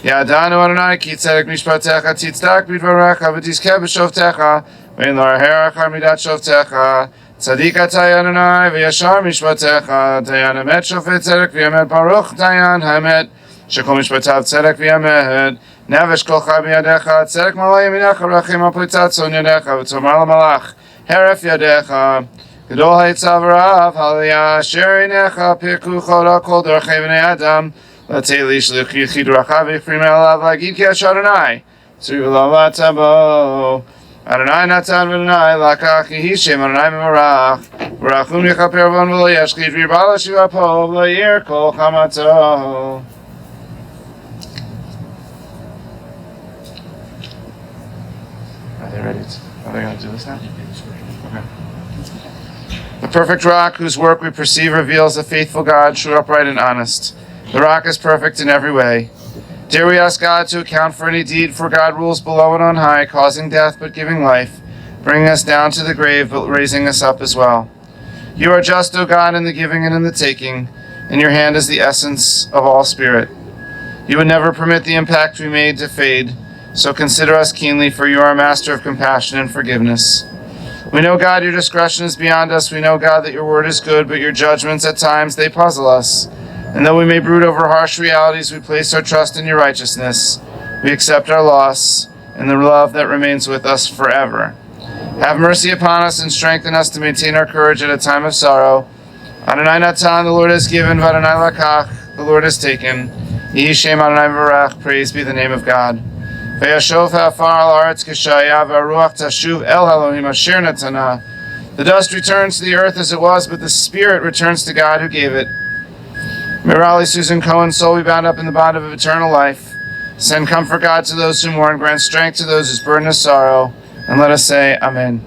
Yadanu Adonai ki tzedek mishpatecha titzdak b'dvarecha v'tizkeh b'shovtecha ve'en lo aher achar midat shovtecha tzadik atah Adonai v'yashar mishpatecha dayan emet shofet tzedek v'yemet baruch dayan ha'emet shekol mishpatav tzedek v'yemet nevesh kol chai b'yadecha tzedek malay yaminecha rachim aplitat tzon yadecha v'tomar l'malach heref yadecha Gedol ha'itzav rav haliyah asher inecha pirku chol kol dorchei b'nei adam Lateli shlich yichid rachav ifrim elav lagid ki asher Adonai tzri v'lo latabo Adonai natan v'Adonai lakach yehi shem Adonai mevarach v'rachum yichaper von v'lo yashchid v'yirbal shiva po v'lo yir kol chamato. Are they ready? Are they going to do this now? Okay. The perfect rock whose work we perceive reveals a faithful God, true, upright, and honest. The rock is perfect in every way. Dare we ask God to account for any deed, for God rules below and on high, causing death but giving life, bringing us down to the grave but raising us up as well. You are just, O God, in the giving and in the taking. In your hand is the essence of all spirit. You would never permit the impact we made to fade, so consider us keenly, for you are a master of compassion and forgiveness. We know, God, your discretion is beyond us. We know, God, that your word is good, but your judgments at times, they puzzle us. And though we may brood over harsh realities, we place our trust in your righteousness. We accept our loss and the love that remains with us forever. Have mercy upon us and strengthen us to maintain our courage at a time of sorrow. Adonai Natan, the Lord has given, v'Adonai lakach, the Lord has taken. Yehi Shem Adonai v'Barach, praise be the name of God. V'yashov ha'afar al haaretz k'shaya v'aruach tashuv el Elohim asher natana. The dust returns to the earth as it was, but the spirit returns to God who gave it. May Raleigh Susan Cohen, soul be bound up in the bond of eternal life. Send comfort, God, to those who mourn, grant strength to those whose burden is sorrow, and let us say, Amen.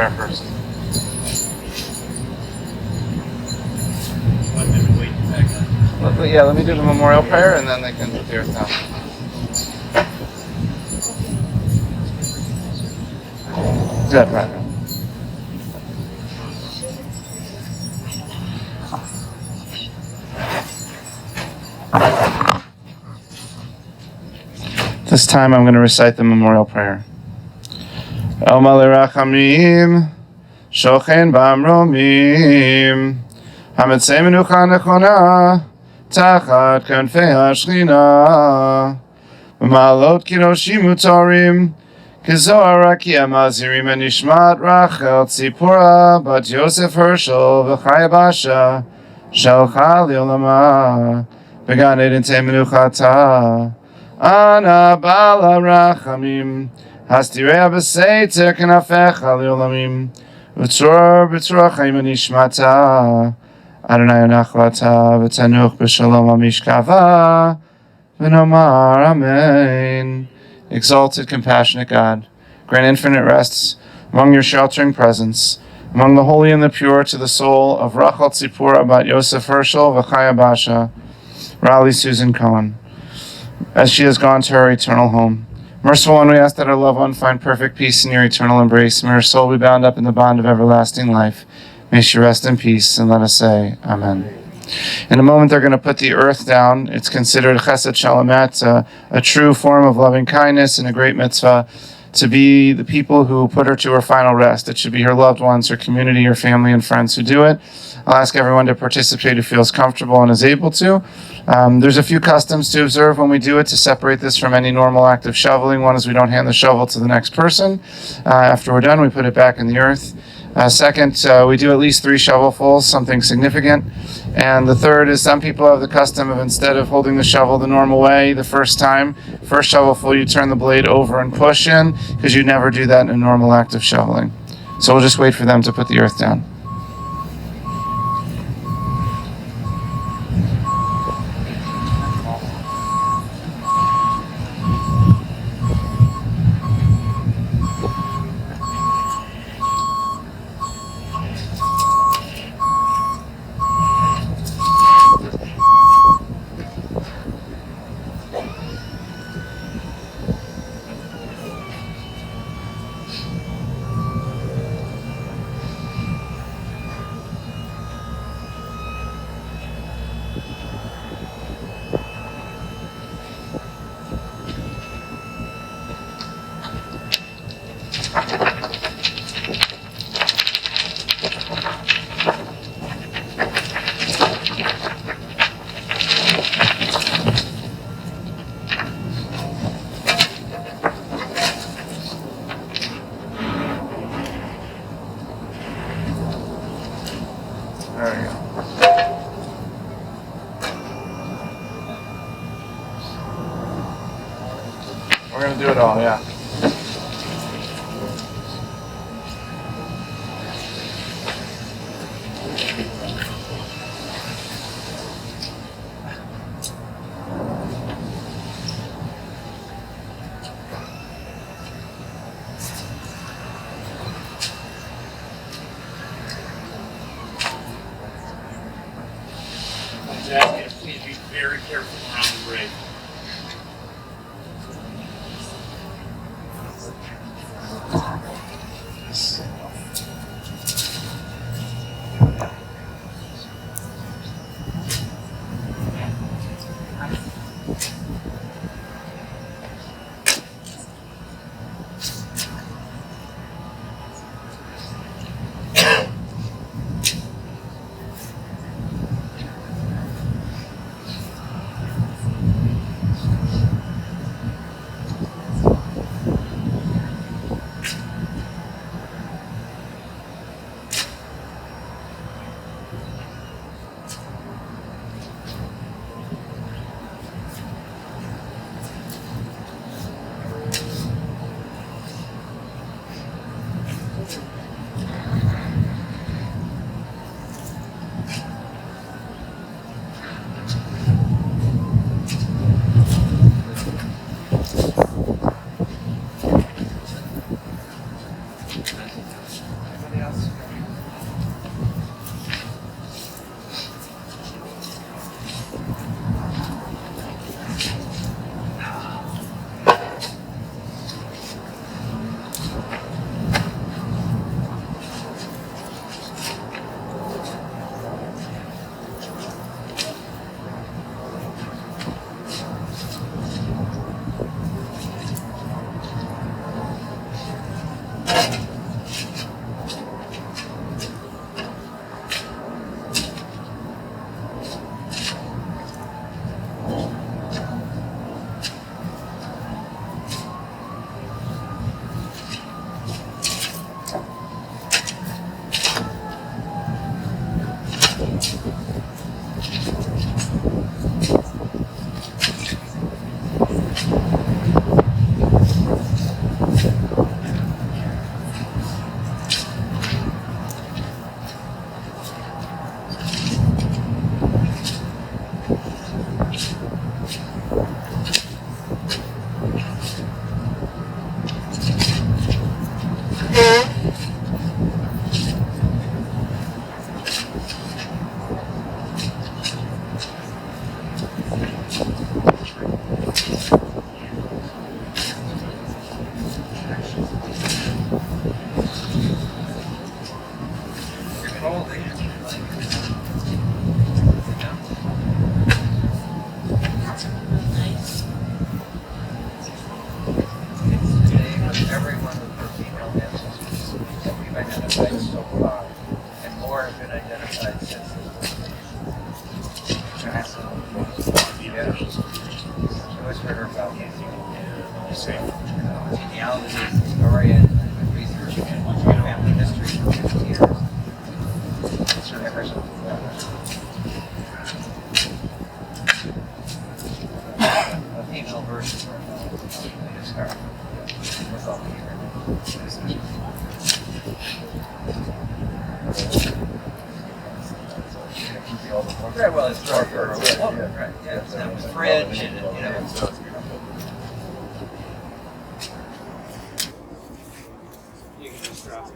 prayer first. Let me do the memorial prayer and then they can put the earth down. Good, right. This time I'm going to recite the memorial prayer. El Malei Rachamim, Shochen Bamromim, Hametzei Menucha Nechona, Tachat Kanfei HaShechina, Malot Kiroshim Utorim, Kezohar Rakia Mazirim Enishmat Rachel Tzipora, Bat Yosef Hershel, V'chaya Basha, Shelcha Liolama, Began Eden Tei Menuchata, Ana Bala Rachamim, Hastirei Abaseiter Kenafecha Liolamim, Utzor B'tzor Chaim Enishmata, Adonai Anachvata, V'tanuch B'shalom Amishkava, V'nomar Amen. Exalted, compassionate God, grant infinite rest among your sheltering presence, among the holy and the pure, to the soul of Rachel Tzipora Bat Yosef Hershel V'chaya Basha, Raleigh Susan Cohen, as she has gone to her eternal home. Merciful One, we ask that our loved one find perfect peace in your eternal embrace. May her soul be bound up in the bond of everlasting life. May she rest in peace, and let us say, Amen. In a moment, they're going to put the earth down. It's considered chesed shalamet, a true form of loving kindness and a great mitzvah, to be the people who put her to her final rest. It should be her loved ones, her community, her family, and friends who do it. I'll ask everyone to participate who feels comfortable and is able to. There's a few customs to observe when we do it to separate this from any normal act of shoveling. One is we don't hand the shovel to the next person. After we're done, we put it back in the earth. Second, we do at least 3 shovelfuls, something significant. And the third is some people have the custom of, instead of holding the shovel the normal way the first shovelful, you turn the blade over and push in, because you never do that in a normal act of shoveling. So we'll just wait for them to put the earth down. There we go. We're going to do it all, yeah. Please be very careful around the grave. Every one of the female ancestors that we've identified so far, and more have been identified since yeah. I always heard her about genealogy, historian, research, family history for 50 years. So I heard something about a female version of this car. Right, well, it's darker, right? Yeah, it's not fringe, and you know. You can just drop it.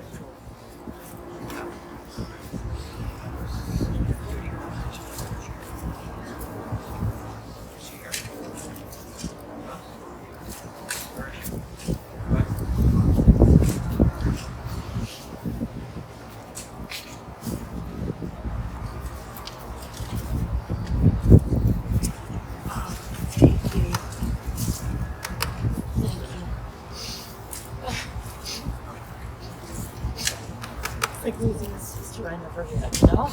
Like losing a sister I never had, you know?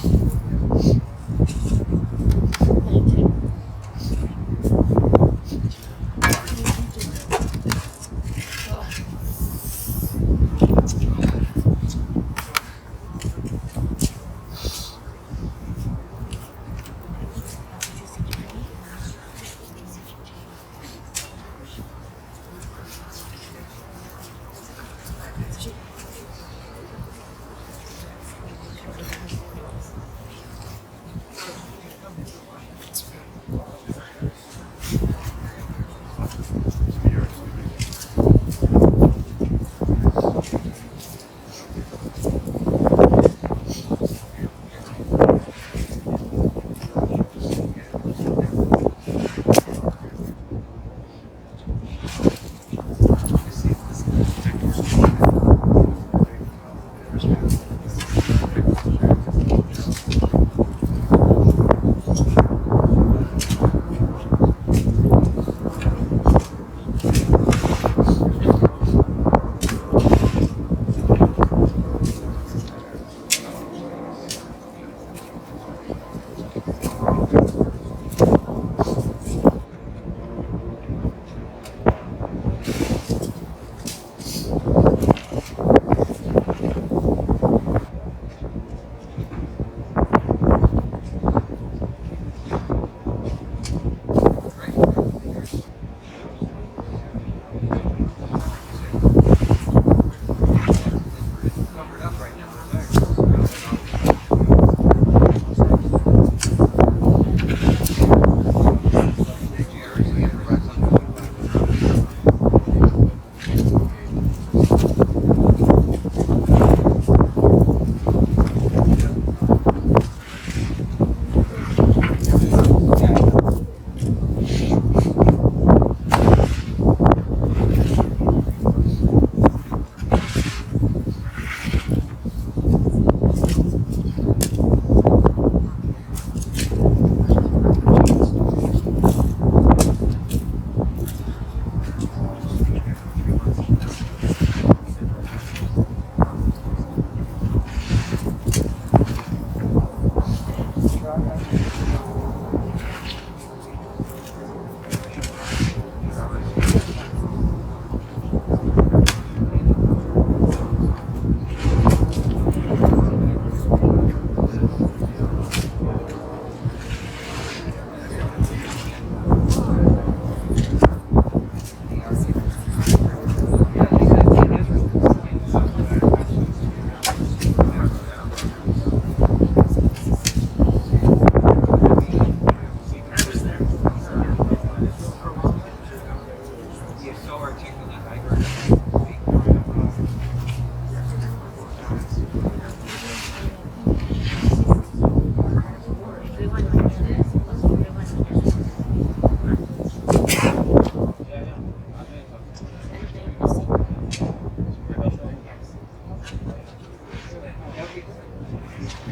Thank you.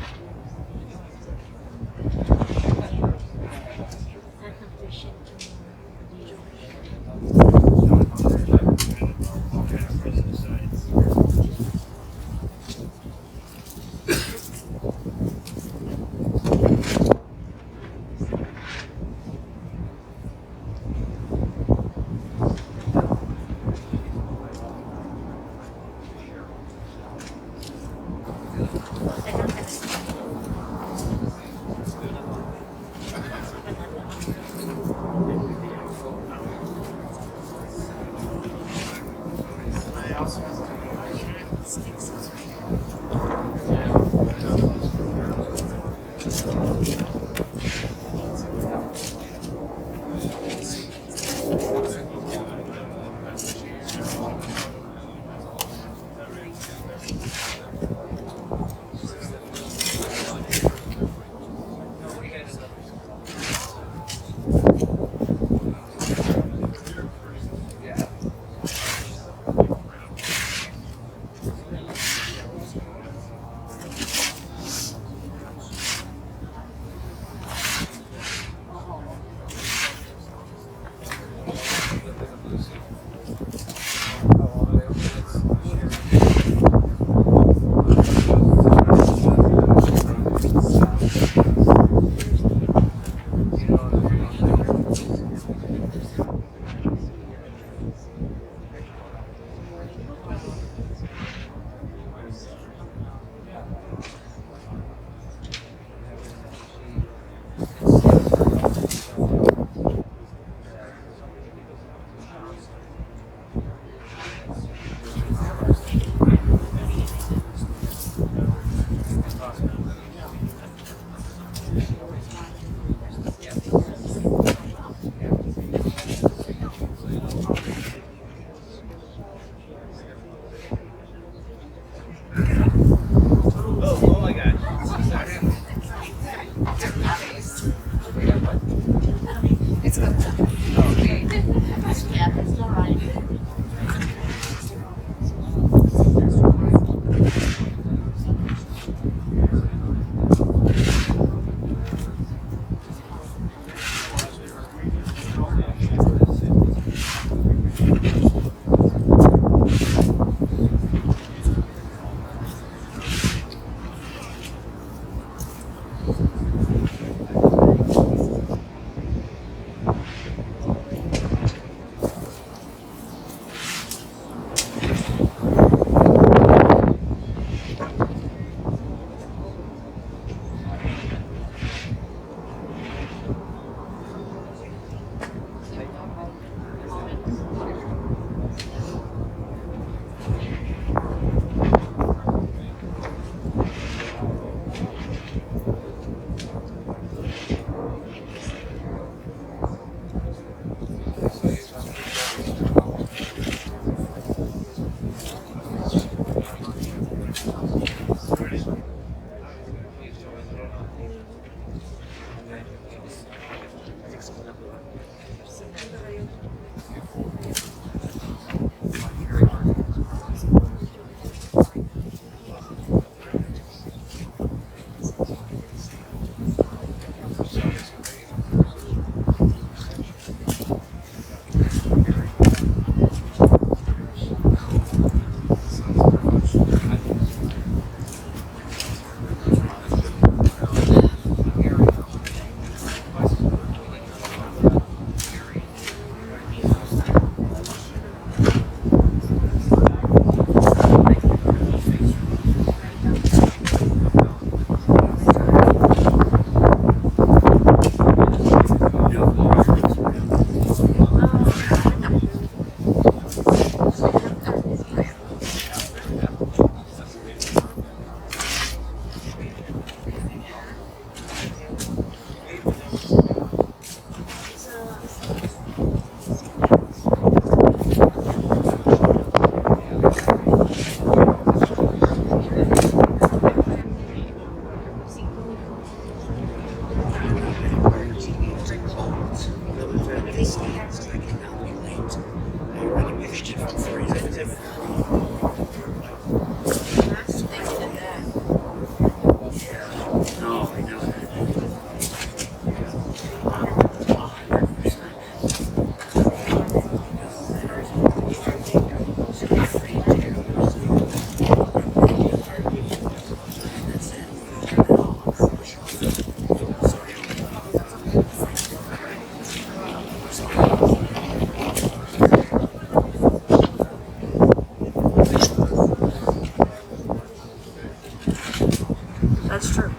That's true.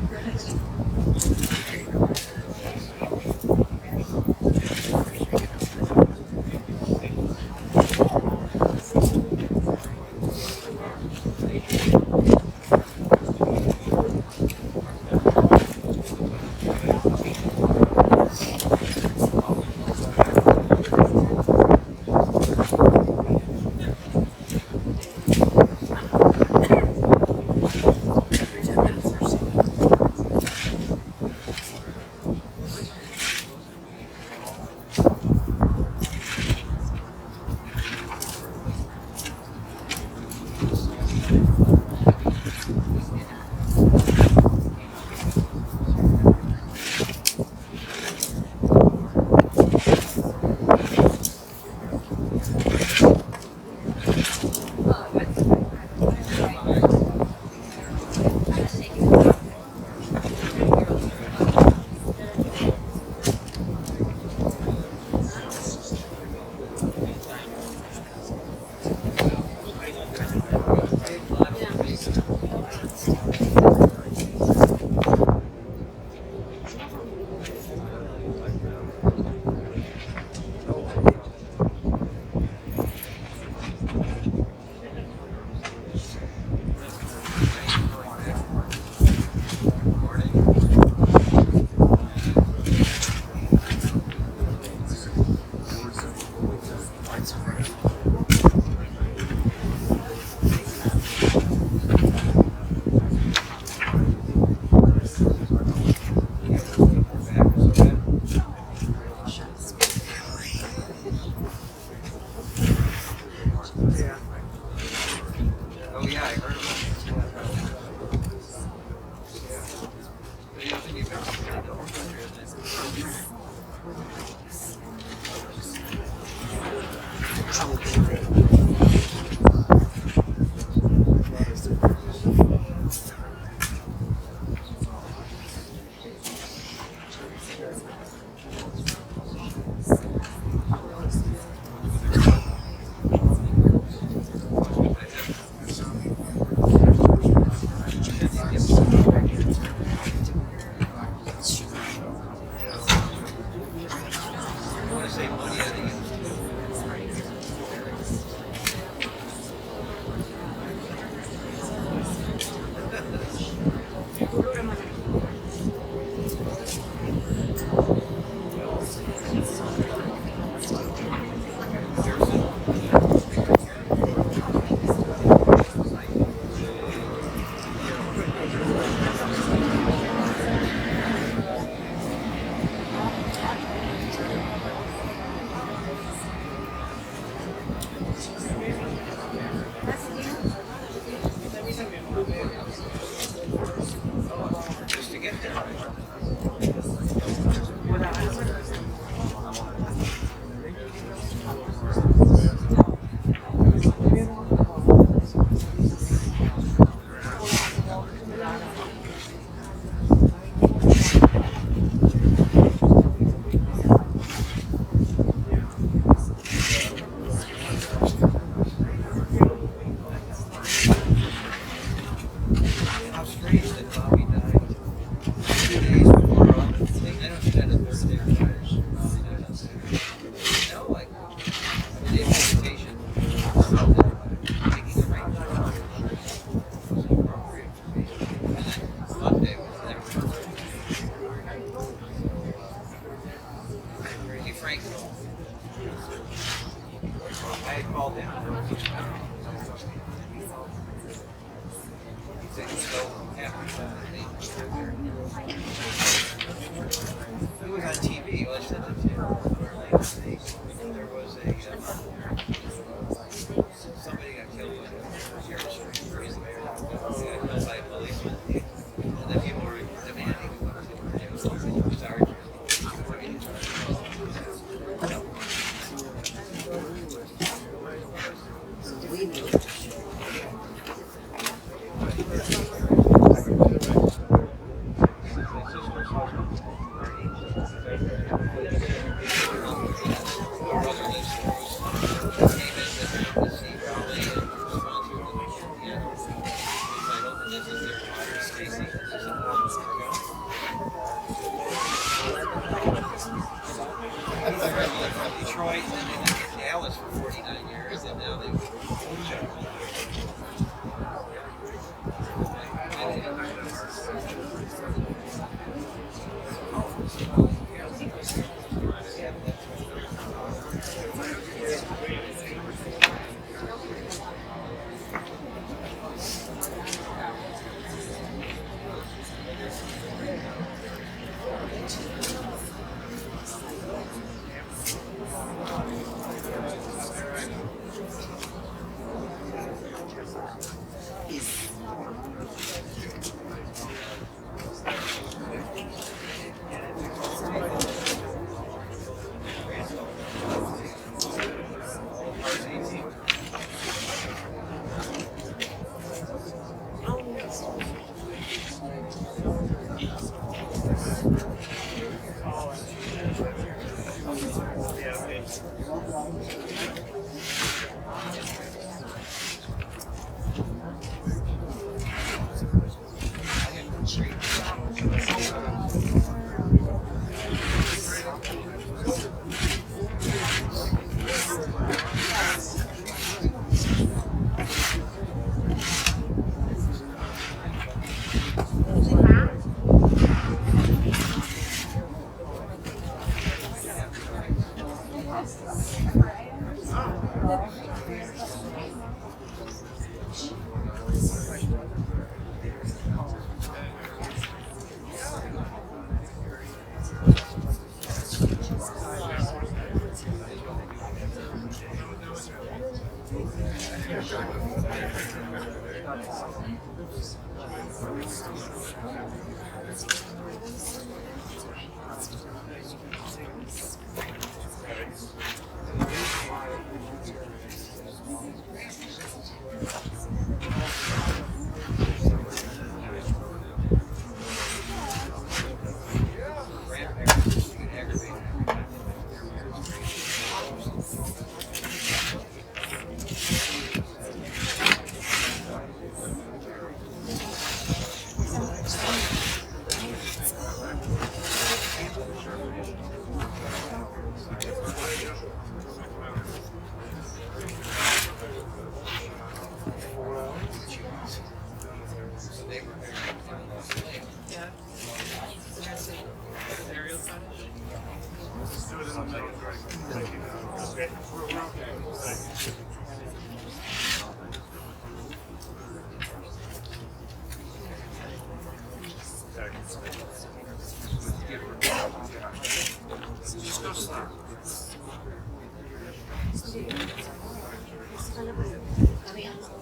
Detroit and then Dallas for 49 years, and now they.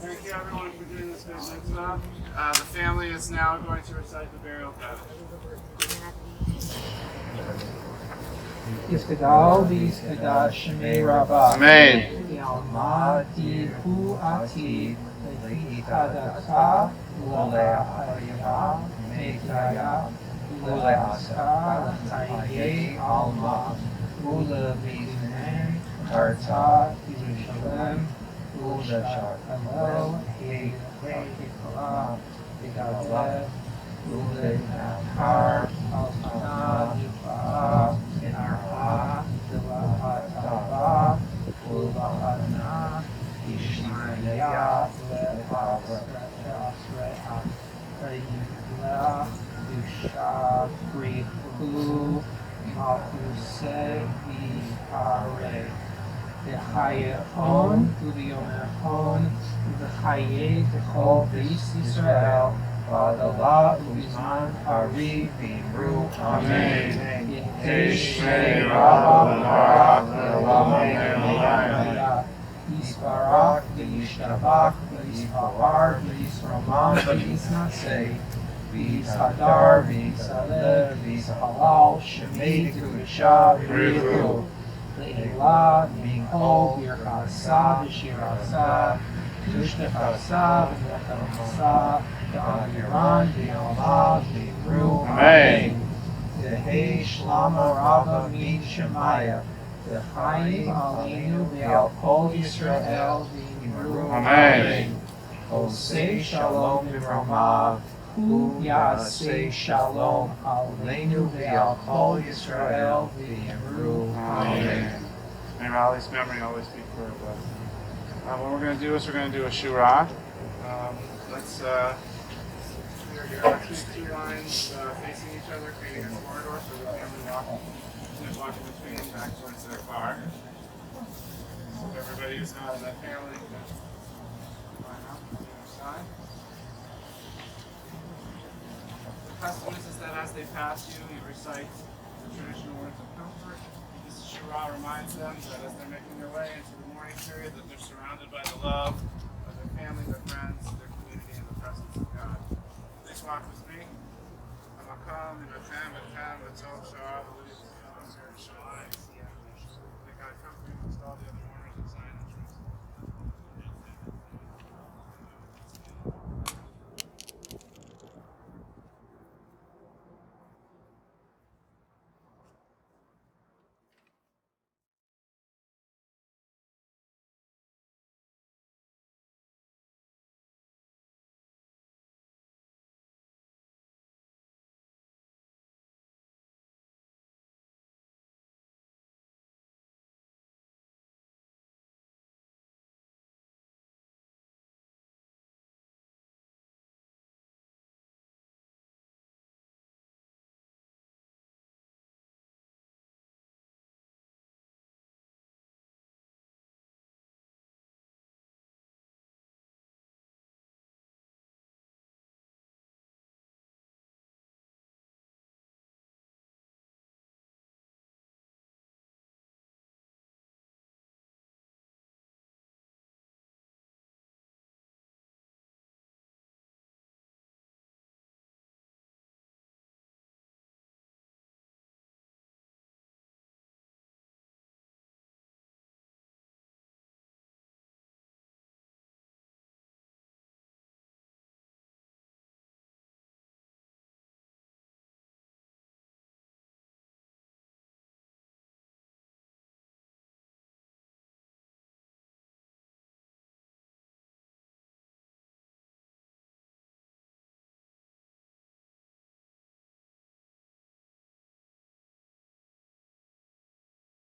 Thank you everyone for doing this mitzvah. The family is now going to recite the burial path. Iskadal v'Iskadal Shemei Rabbah. Amen. Yalmadi hu ati le'itadaka u'le'ahaya me'kaya u'le'aska l'tayye alma u'le'viznen karta Yerushalem u'le'sharkamel he'kala v'gadeh u'le'nahar al-mana yifa'ah Arha, Tava, Ulvahana, Ishmael, Lehavreha, Rayla, Dusha, Grihu, Mahuse, Vihare, Vihayehon, Uvionehon, Vihaye, Tehol, Beis Israel, Vadala, Uzman, Ari, Vimru, Amen. Tishrei Rabba Barak Yisbarak V'Yishtabach V'Yispavar V'Yisroman V'Yisnaseh V'Yishadar V'Yisalev V'Yishalal Shemei Kedusha V'Richu Le'elah V'Kol V'Yirchasa V'Shirasa Tushnecha V'Nechamasa V'Aviran V'Yalma V'Yivru Amen. Tehei Shlama Rabba Min Shemaya, Tehayim Aleinu Ve'al Kol Yisrael V'Yimru Amen. Osei Shalom V'Rama, Yaseh Shalom Aleinu ve'al Kol Yisrael v'yamru Amen. May Raleigh's memory always be for a blessing. What we're going to do is we're going to do a shura. Let's make 2 lines facing each other, creating a corridor so the family walk in between back towards their car. So if everybody who's not in that family can line up on the other side. The custom is that as they pass you, you recite the traditional words of comfort. This shura reminds them that as they're making their way into the mourning period, that they're surrounded by the love of their family, their friends, their community, and the presence of God. Please walk with me. Amakam, Ibatam, Batam, Batom, Shah, May God comfort you amongst all the other